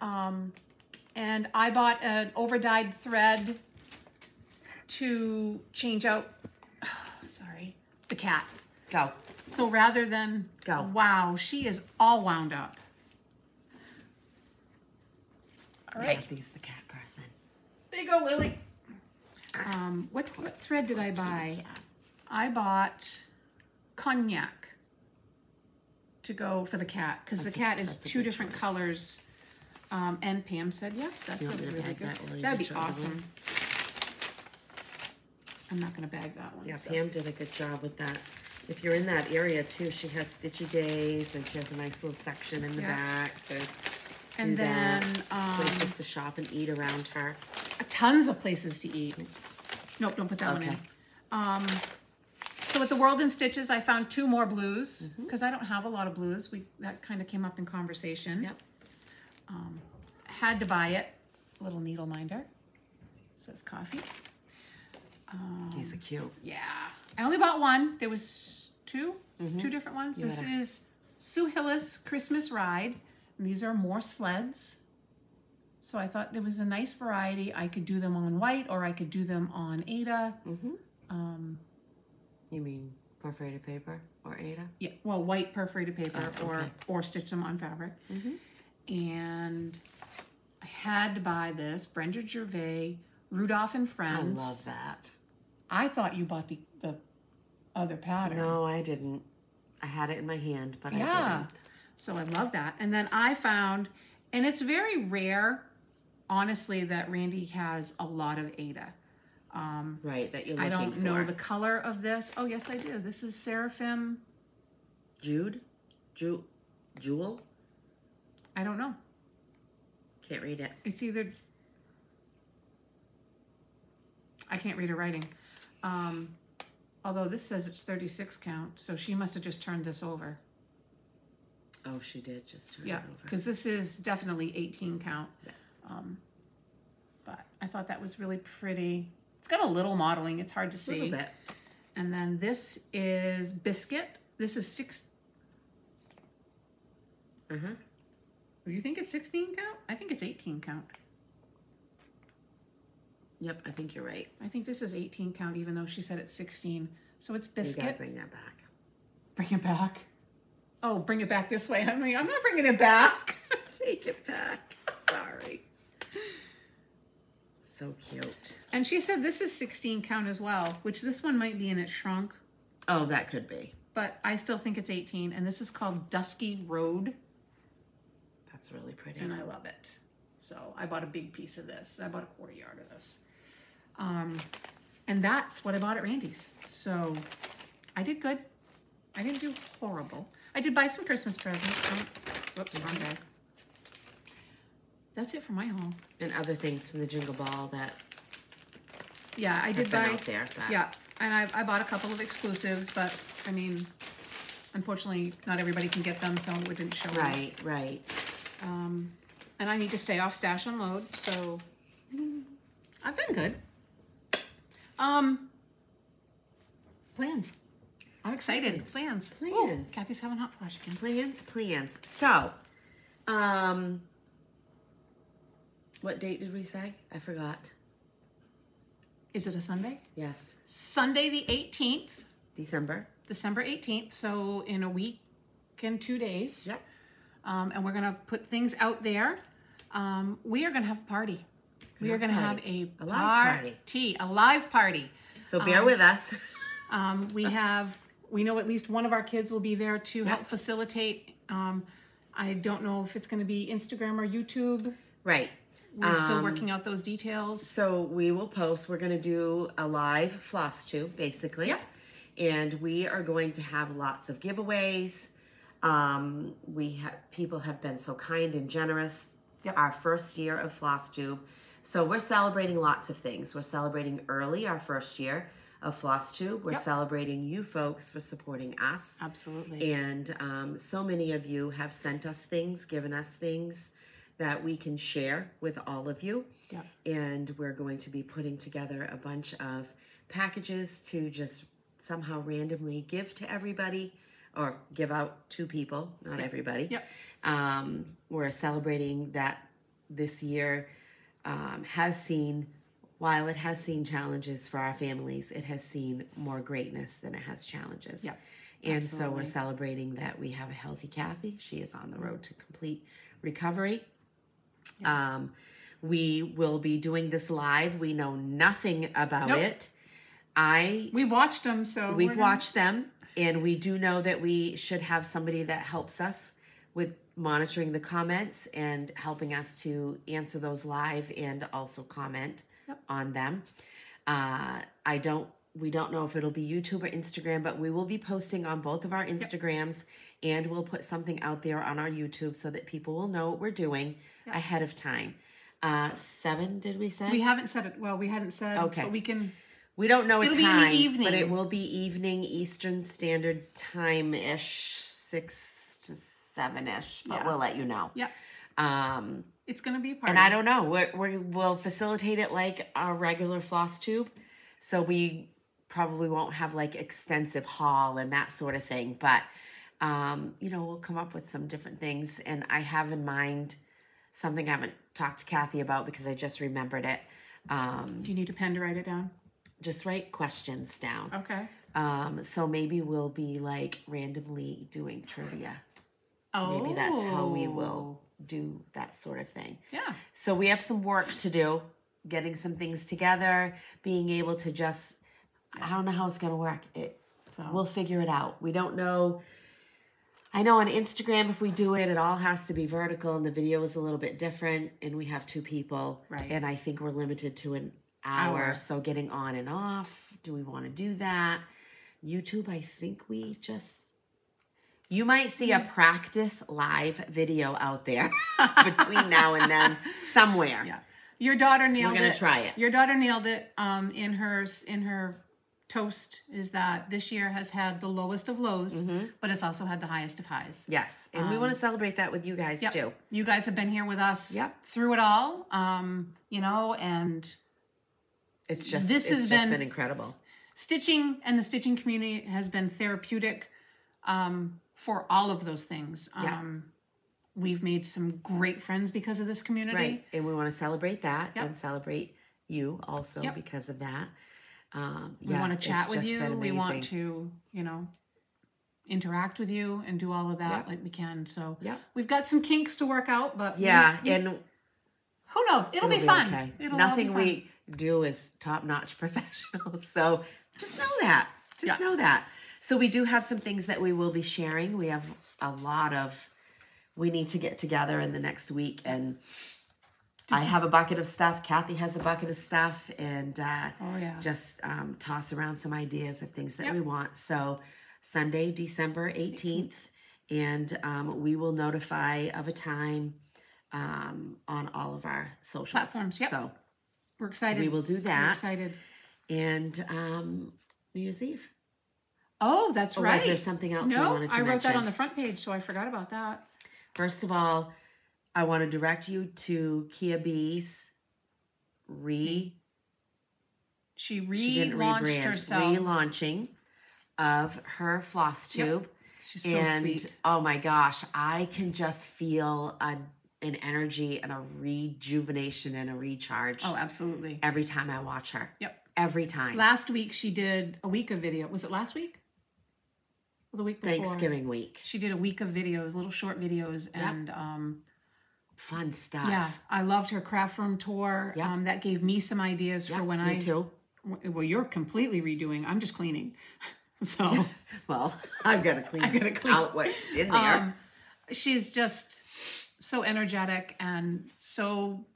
S1: And I bought an overdyed thread to change out, the cat.
S2: Go.
S1: So rather than, wow, she is all wound up. All right.
S2: Yeah, he's the cat person.
S1: There you go, Lily. What thread did I buy? I bought cognac to go for the cat because the cat is two different colors. And Pam said, yes, that's a really good. That'd be awesome. I'm not going to bag that one.
S2: Yeah, so. Pam did a good job with that. If you're in that area too, she has Stitchy Days and she has a nice little section in the back.
S1: And then
S2: places to shop and eat around her.
S1: tons of places to eat.
S2: Oops.
S1: Nope, don't put that one
S2: Okay.
S1: in. So at the World in Stitches, I found 2 more blues because I don't have a lot of blues. That kind of came up in conversation.
S2: Yep.
S1: Had to buy it. Little needle minder. Says coffee.
S2: These are cute.
S1: Yeah. I only bought one. There was 2 different ones.
S2: You
S1: This
S2: gotta-
S1: is Sue Hillis Christmas Ride. And these are more sleds. So I thought there was a nice variety. I could do them on white or I could do them on Ada.
S2: You mean perforated paper or Ada?
S1: Yeah, well, white perforated paper
S2: okay.
S1: or stitch them on fabric. And I had to buy this Brenda Gervais Rudolph and
S2: I
S1: Friends.
S2: love that.
S1: I thought you bought the other pattern.
S2: No, I didn't. I had it in my hand, but I didn't.
S1: So I love that. And then I found, and it's very rare, honestly, that Randy has a lot of Ada.
S2: Right, that you're
S1: I
S2: looking
S1: don't
S2: for.
S1: know the color of this. Oh, yes, I do. This is Seraphim.
S2: Jude? Jewel?
S1: I don't know.
S2: Can't read it.
S1: It's either... I can't read her writing. Although this says it's 36 count, so she must have just turned this over.
S2: Oh, she did just turn
S1: Yeah,
S2: it over.
S1: because this is definitely 18 count.
S2: Yeah.
S1: But I thought that was really pretty. It's got a little modeling. It's hard to
S2: A
S1: see.
S2: little bit.
S1: And then this is Biscuit. This is 6. Do you think it's 16 count? I think it's 18 count.
S2: Yep, I think you're right.
S1: I think this is 18 count, even though she said it's 16. So it's
S2: You gotta
S1: Biscuit.
S2: bring that back.
S1: Bring it back. Oh, bring it back this way. I mean, I'm not bringing it back.
S2: Take it back. Sorry. So cute.
S1: And she said this is 16 count as well, which this one might be in its shrunk,
S2: Oh, that could be.
S1: but I still think it's 18. And this is called Dusky Road,
S2: That's really pretty.
S1: and I love it. So I bought a big piece of this. I bought a quarter yard of this. And that's what I bought at Randy's. So I did good. I didn't do horrible. I did buy some Christmas presents. Whoops, wrong bag. That's it for my haul.
S2: And other things from the Jingle Ball that
S1: Yeah, I did
S2: have been
S1: buy.
S2: out there. But
S1: Yeah, and I bought a couple of exclusives, but I mean, unfortunately, not everybody can get them, so it didn't show.
S2: Right, right.
S1: And I need to stay off Stash Unload, so I've been good. Plans. I'm excited. Plans.
S2: Plans.
S1: Ooh, Kathy's having hot flash again.
S2: Plans. So, what date did we say? I forgot.
S1: Is it a Sunday?
S2: Yes.
S1: Sunday the 18th,
S2: December.
S1: December 18th, so in a week and 2 days.
S2: Yep.
S1: And we're going to put things out there. We are going to have a party. We are going to have a
S2: live
S1: party. A live party.
S2: So bear with us.
S1: We know at least one of our kids will be there to help facilitate. I don't know if it's going to be Instagram or YouTube.
S2: Right.
S1: We're still working out those details.
S2: So we will post. We're going to do a live Flosstube, basically.
S1: Yep.
S2: And we are going to have lots of giveaways. People have been so kind and generous.
S1: Yep.
S2: Our first year of Flosstube. So we're celebrating lots of things. We're celebrating early our first year of Flosstube. We're celebrating you folks for supporting us.
S1: Absolutely.
S2: And so many of you have sent us things, given us things that we can share with all of you.
S1: Yep.
S2: And we're going to be putting together a bunch of packages to just somehow randomly give to everybody or give out to people, not everybody.
S1: Yep.
S2: We're celebrating that this year has seen, while it has seen challenges for our families, it has seen more greatness than it has challenges.
S1: Yep.
S2: And so we're celebrating that we have a healthy Kathy. She is on the road to complete recovery. Yep. We will be doing this live. We know nothing about it.
S1: We watched them, so
S2: we've watched them, and we do know that we should have somebody that helps us with monitoring the comments and helping us to answer those live and also comment on them. We don't know if it'll be YouTube or Instagram, but we will be posting on both of our Instagrams, and we'll put something out there on our YouTube so that people will know what we're doing ahead of time. 7, did we say?
S1: We haven't said it. Well, we hadn't said.
S2: Okay.
S1: But we can.
S2: We don't know a
S1: It'll
S2: time,
S1: be in the evening.
S2: but it will be evening Eastern Standard Time-ish, 6 to 7-ish, but we'll let you know.
S1: Yeah. It's going to be a party.
S2: And I don't know. We'll facilitate it like a regular floss tube. So we probably won't have like extensive haul and that sort of thing. But, you know, we'll come up with some different things. And I have in mind something I haven't talked to Kathy about because I just remembered it.
S1: Do you need a pen to write it down?
S2: Just write questions down.
S1: Okay.
S2: So maybe we'll be like randomly doing trivia.
S1: Oh.
S2: Maybe that's how we will do that sort of thing.
S1: Yeah.
S2: So we have some work to do, getting some things together, being able to just, I don't know how it's going to work. We'll figure it out. We don't know. I know on Instagram, if we do it, it all has to be vertical and the video is a little bit different and we have 2 people.
S1: Right.
S2: And I think we're limited to an hour. So getting on and off, do we want to do that? YouTube, I think we just... You might see a practice live video out there between now and then somewhere.
S1: Yeah. Your daughter nailed it.
S2: We're going to try it.
S1: Your daughter nailed it in her toast is that this year has had the lowest of lows, but it's also had the highest of highs.
S2: Yes. And we want to celebrate that with you guys too.
S1: You guys have been here with us through it all, you know, and
S2: it's just been incredible.
S1: Stitching and the stitching community has been therapeutic for all of those things. We've made some great friends because of this community.
S2: Right. And we want to celebrate that and celebrate you also because of that.
S1: We want to chat with you. We want to, you know, interact with you and do all of that like we can. So we've got some kinks to work out, but
S2: and
S1: who knows? It'll be fun.
S2: Okay.
S1: It'll
S2: Nothing
S1: be fun.
S2: we do is top-notch professional. So just know that. Just know that. So we do have some things that we will be sharing. We have a lot of, we need to get together in the next week. And I have a bucket of stuff. Kathy has a bucket of stuff. And just toss around some ideas of things that we want. So Sunday, December 18th. And we will notify of a time on all of our socials.
S1: Platforms,
S2: So
S1: we're excited.
S2: We will do that.
S1: We're excited.
S2: And New Year's Eve.
S1: Oh, that's right.
S2: Was there something else you wanted to mention?
S1: I wrote that on the front page, so I forgot about that.
S2: First of all, I want to direct you to Kia B's
S1: She relaunched herself.
S2: Relaunching of her floss tube.
S1: She's so sweet.
S2: Oh my gosh, I can just feel an energy and a rejuvenation and a recharge.
S1: Oh, absolutely.
S2: Every time I watch her.
S1: Yep.
S2: Every time.
S1: Last week she did a week of video. Was it last week? Or the week before?
S2: Thanksgiving week.
S1: She did a week of videos, little short videos, and
S2: fun stuff.
S1: Yeah, I loved her craft room tour.
S2: Yep.
S1: That gave me some ideas for when
S2: me too.
S1: Well, you're completely redoing. I'm just cleaning. So
S2: well, I've got to clean out what's in there.
S1: She's just so energetic and so.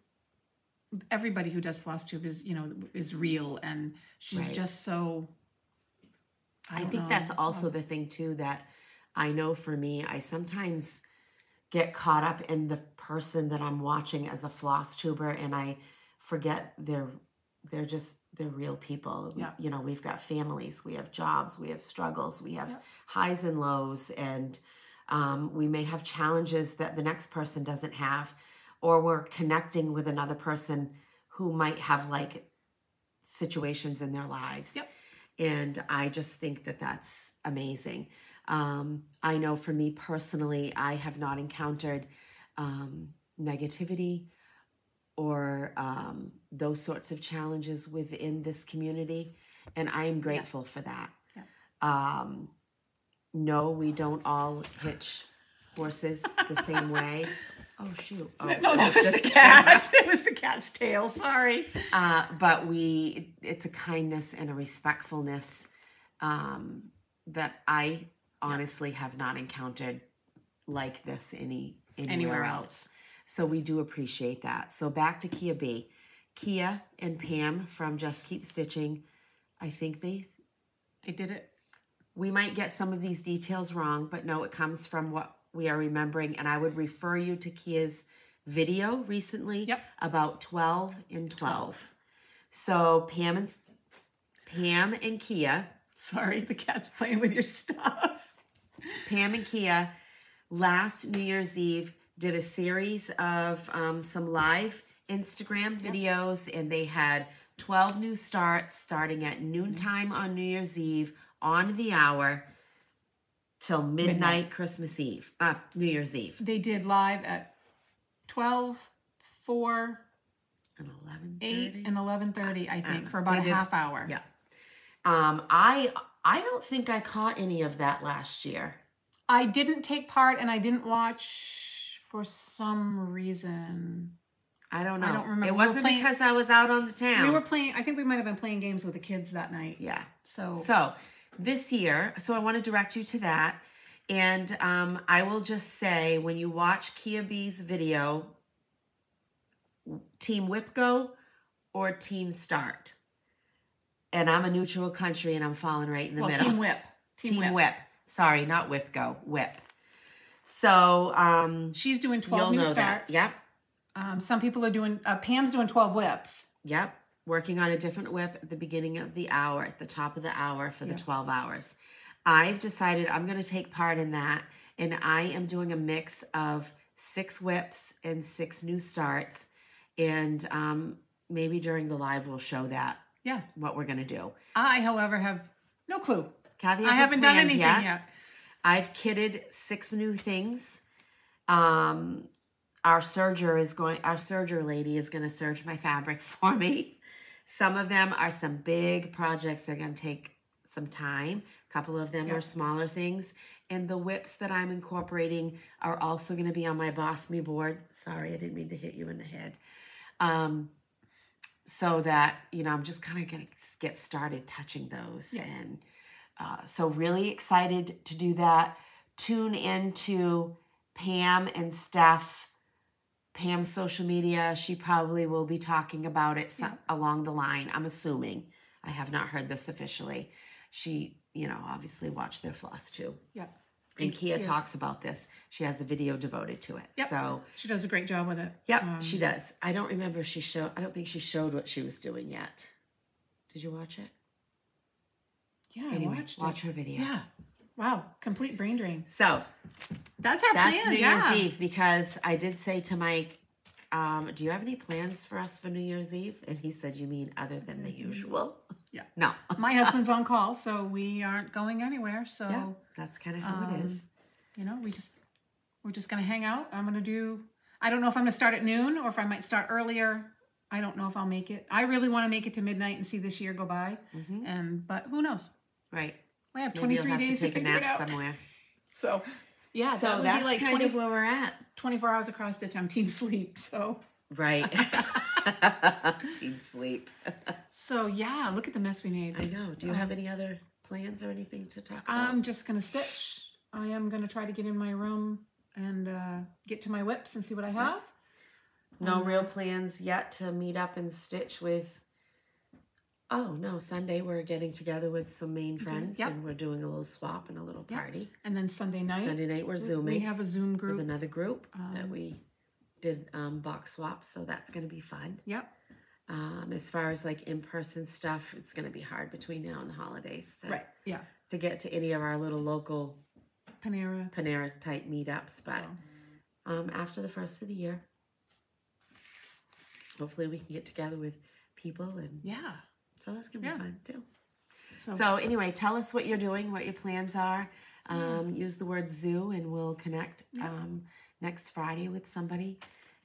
S1: Everybody who does floss tube is real, and she's just so. I think
S2: that's also the thing too that I know for me. I sometimes get caught up in the person that I'm watching as a floss tuber, and I forget they're real people. You know, we've got families, we have jobs, we have struggles, we have highs and lows, and we may have challenges that the next person doesn't have, or we're connecting with another person who might have like situations in their lives.
S1: Yep.
S2: And I just think that that's amazing. I know for me personally, I have not encountered negativity or those sorts of challenges within this community. And I am grateful for that.
S1: Yeah.
S2: No, we don't all hitch horses the same way. Oh, shoot. Oh,
S1: no, that was the cat. It was the cat's tail. Sorry.
S2: But it's a kindness and a respectfulness that I honestly have not encountered like this anywhere else. So we do appreciate that. So back to Kia B. Kia and Pam from Just Keep Stitching, I think they
S1: did it.
S2: We might get some of these details wrong, but no, it comes from what we are remembering. And I would refer you to Kia's video recently about 12 and 12. So Pam and Kia.
S1: Sorry, the cat's playing with your stuff.
S2: Pam and Kia last New Year's Eve did a series of some live Instagram videos, and they had 12 new starts starting at noontime on New Year's Eve on the hour till midnight Christmas Eve, New Year's Eve.
S1: They did live at 12, 4,
S2: and 11:30.
S1: 8, and 11:30, I think, for about a half hour.
S2: Yeah. I don't think I caught any of that last year.
S1: I didn't take part, and I didn't watch for some reason.
S2: I don't know.
S1: I don't remember.
S2: It wasn't because I was out on the town.
S1: We were playing, I think we might have been playing games with the kids that night.
S2: Yeah.
S1: So
S2: this year, I want to direct you to that. And I will just say, when you watch Kia B's video, Team Whip Go or Team Start. And I'm a neutral country, and I'm falling right in the middle.
S1: Team Whip.
S2: Team Whip. Sorry, not Whip Go. Whip. So
S1: she's doing 12 new starts.
S2: Yep.
S1: Some people are doing, Pam's doing 12 whips.
S2: Yep. Working on a different whip at the beginning of the hour, at the top of the hour for the 12 hours. I've decided I'm going to take part in that, and I am doing a mix of 6 whips and 6 new starts, and maybe during the live we'll show that.
S1: Yeah.
S2: What we're going to do.
S1: I, however, have no clue.
S2: Kathy
S1: I haven't done anything yet.
S2: I've kitted 6 new things. Our serger lady is going to serge my fabric for me. Some of them are some big projects that are going to take some time. A couple of them are smaller things. And the whips that I'm incorporating are also going to be on my BOSME board. Sorry, I didn't mean to hit you in the head. So that, I'm just kind of going to get started touching those. Yeah. And so really excited to do that. Tune into Pam and Steph. Pam's social media, she probably will be talking about it along the line, I'm assuming. I have not heard this officially. She, obviously watched their floss too.
S1: Yep.
S2: And Kia talks about this. She has a video devoted to it.
S1: Yep.
S2: So
S1: she does a great job with it.
S2: Yep, she does. I don't remember if I don't think she showed what she was doing yet. Did you watch it?
S1: Yeah,
S2: anyway,
S1: I watched
S2: watch her video.
S1: Yeah. Wow, complete brain drain.
S2: So
S1: that's our plan.
S2: That's New Year's Eve, because I did say to Mike, do you have any plans for us for New Year's Eve? And he said, you mean other than the usual?
S1: Yeah.
S2: No.
S1: My husband's on call, so we aren't going anywhere. So
S2: yeah, that's kind of how it is.
S1: We're just going to hang out. I don't know if I'm going to start at noon or if I might start earlier. I don't know if I'll make it. I really want to make it to midnight and see this year go by. But who knows?
S2: Right.
S1: We have 23 days to figure it out.
S2: Somewhere.
S1: So, yeah,
S2: so
S1: that would be like 20
S2: where we're at.
S1: 24 hours across the time, team sleep. So
S2: right. Team sleep.
S1: So yeah, look at the mess we made.
S2: I know. Do you have any other plans or anything to talk about?
S1: I'm just gonna stitch. I am gonna try to get in my room and get to my whips and see what I have.
S2: No real plans yet to meet up and stitch with. Oh, no, Sunday we're getting together with some Maine friends and we're doing a little swap and a little party.
S1: And then Sunday night
S2: we're Zooming.
S1: We have a Zoom group.
S2: With another group that we did box swaps, so that's going to be fun.
S1: Yep.
S2: As far as like in-person stuff, it's going to be hard between now and the holidays.
S1: Right, yeah.
S2: To get to any of our little local
S1: Panera
S2: type meetups, but after the first of the year, hopefully we can get together with people and so that's going to be fun too. So anyway, tell us what you're doing, what your plans are. Use the word zoo and we'll connect next Friday with somebody.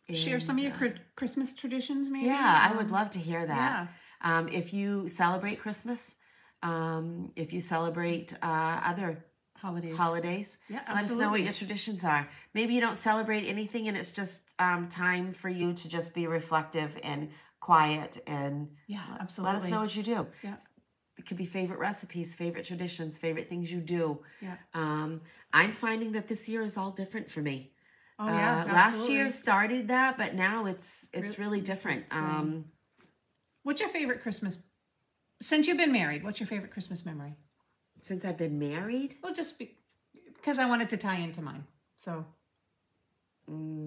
S2: And,
S1: share some of your Christmas traditions maybe.
S2: Yeah, I would love to hear that. Yeah. If you celebrate Christmas, if you celebrate other holidays, let us know what your traditions are. Maybe you don't celebrate anything and it's just time for you to just be reflective and quiet and let us know what you do. Yeah. It could be favorite recipes, favorite traditions, favorite things you do. Yeah. I'm finding that this year is all different for me.
S1: Oh yeah,
S2: last year started that, but now it's really different.
S1: What's your favorite Christmas? Since you've been married, what's your favorite Christmas memory?
S2: Since I've been married?
S1: Well, just because I wanted to tie into mine. So,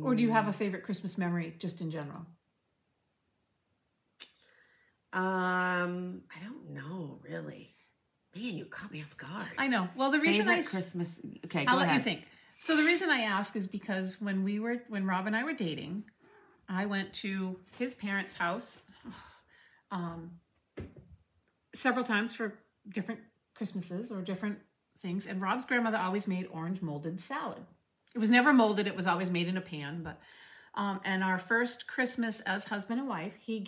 S1: or Or do you have a favorite Christmas memory just in general?
S2: I don't know, really. Man, you caught me off guard.
S1: I know. Well, the reason
S2: Favorite Christmas. Okay, go
S1: I'll
S2: ahead.
S1: let you think. So the reason I ask is because when Rob and I were dating, I went to his parents' house several times for different Christmases or different things, and Rob's grandmother always made orange molded salad. It was never molded; it was always made in a pan. But and our first Christmas as husband and wife, she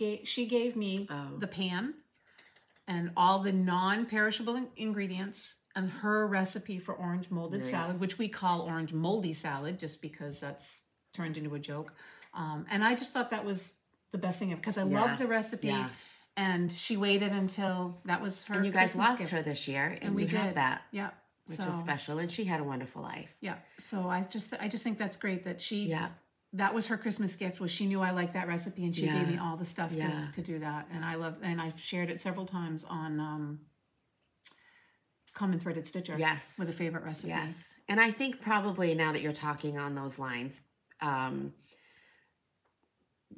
S1: gave me the pan and all the non-perishable ingredients and her recipe for orange molded salad, which we call orange moldy salad, just because that's turned into a joke. And I just thought that was the best thing because I loved the recipe. Yeah. And she waited until that was her.
S2: And you guys
S1: Christmas
S2: lost
S1: gift.
S2: her this year, and
S1: we
S2: did
S1: have
S2: that.
S1: Yeah,
S2: which is special, and she had a wonderful life.
S1: Yeah. So I just think that's great that she. Yeah. That was her Christmas gift. Was she knew I liked that recipe, and she gave me all the stuff to do that. And I've shared it several times on Common Threaded Stitcher.
S2: Yes.
S1: With a favorite recipe.
S2: Yes. And I think probably now that you're talking on those lines,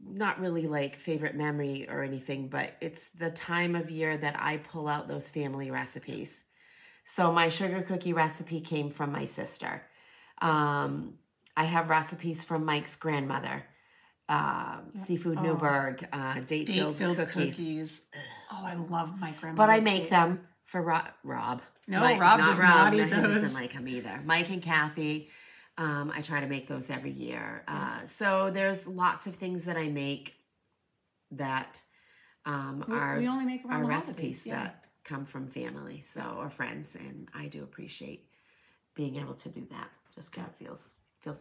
S2: not really like favorite memory or anything, but it's the time of year that I pull out those family recipes. So my sugar cookie recipe came from my sister. I have recipes from Mike's grandmother, Seafood Newburgh, date-filled cookies.
S1: Oh, I love my grandmother's.
S2: But I make them for Rob.
S1: No, Rob does not eat those.
S2: He doesn't like them either. Mike and Kathy, I try to make those every year. So there's lots of things that I make that
S1: we only make around the
S2: recipes that come from family, or friends, and I do appreciate being able to do that. Just kind of feels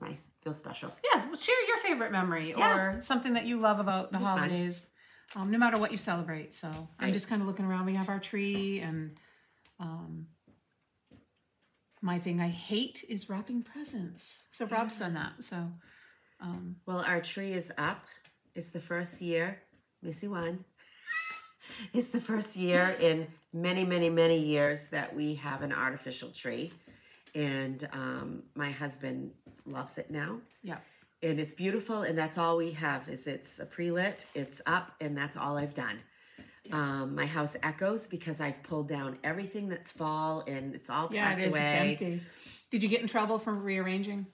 S2: nice, feels special.
S1: Yeah, well, share your favorite memory or something that you love about the holidays, no matter what you celebrate. So I'm just kind of looking around. We have our tree, and my thing I hate is wrapping presents. So Rob's done that. So,
S2: well, our tree is up. It's the first year. Missy won. It's the first year in many, many, many years that we have an artificial tree. And my husband loves it now. Yeah. And it's beautiful, and that's all we have is it's a pre-lit, it's up, and that's all I've done. My house echoes because I've pulled down everything that's fall, and it's all packed away.
S1: It's empty. Did you get in trouble for rearranging?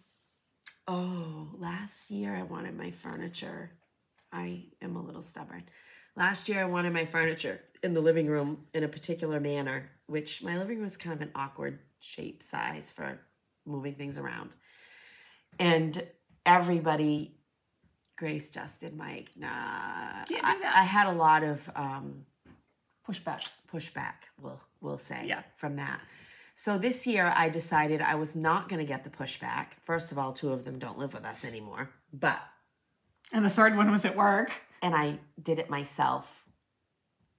S2: Oh, last year I wanted my furniture. I am a little stubborn. Last year I wanted my furniture in the living room in a particular manner, which my living room is kind of an awkward shape size for moving things around. And everybody, Grace, Justin, Mike, nah.
S1: Can't do that.
S2: I had a lot of
S1: pushback,
S2: we'll say, from that. So this year I decided I was not going to get the pushback. First of all, 2 of them don't live with us anymore.
S1: And the third one was at work.
S2: And I did it myself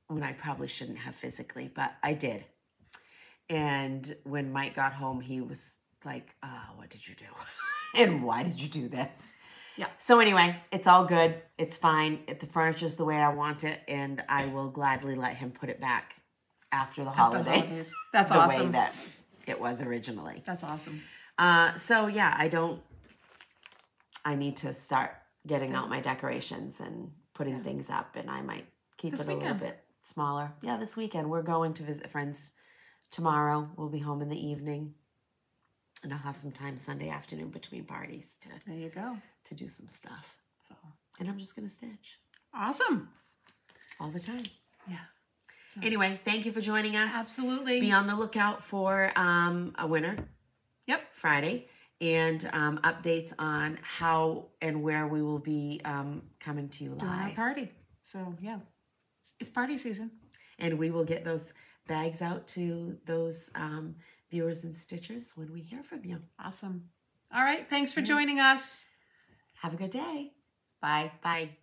S2: when I probably shouldn't have physically, but I did. And when Mike got home, he was like, what did you do? And why did you do this? Yeah. So anyway, it's all good. It's fine. The furniture's the way I want it, and I will gladly let him put it back after the holidays.
S1: That's awesome.
S2: The way that it was originally.
S1: That's awesome.
S2: So yeah, I need to start getting out my decorations and putting things up, and I might keep it a little bit smaller. Yeah, this weekend. We're going to visit friends tomorrow. We'll be home in the evening. And I'll have some time Sunday afternoon between parties to do some stuff. So, and I'm just going to stitch.
S1: Awesome.
S2: All the time.
S1: Yeah.
S2: So. Anyway, thank you for joining us.
S1: Absolutely.
S2: Be on the lookout for a winner.
S1: Yep.
S2: Friday. And updates on how and where we will be coming to you live.
S1: Doing our party. So, yeah. It's party season.
S2: And we will get those bags out to those viewers and stitchers when we hear from you.
S1: Awesome. All right. Thanks for joining us.
S2: Have a good day.
S1: Bye.
S2: Bye.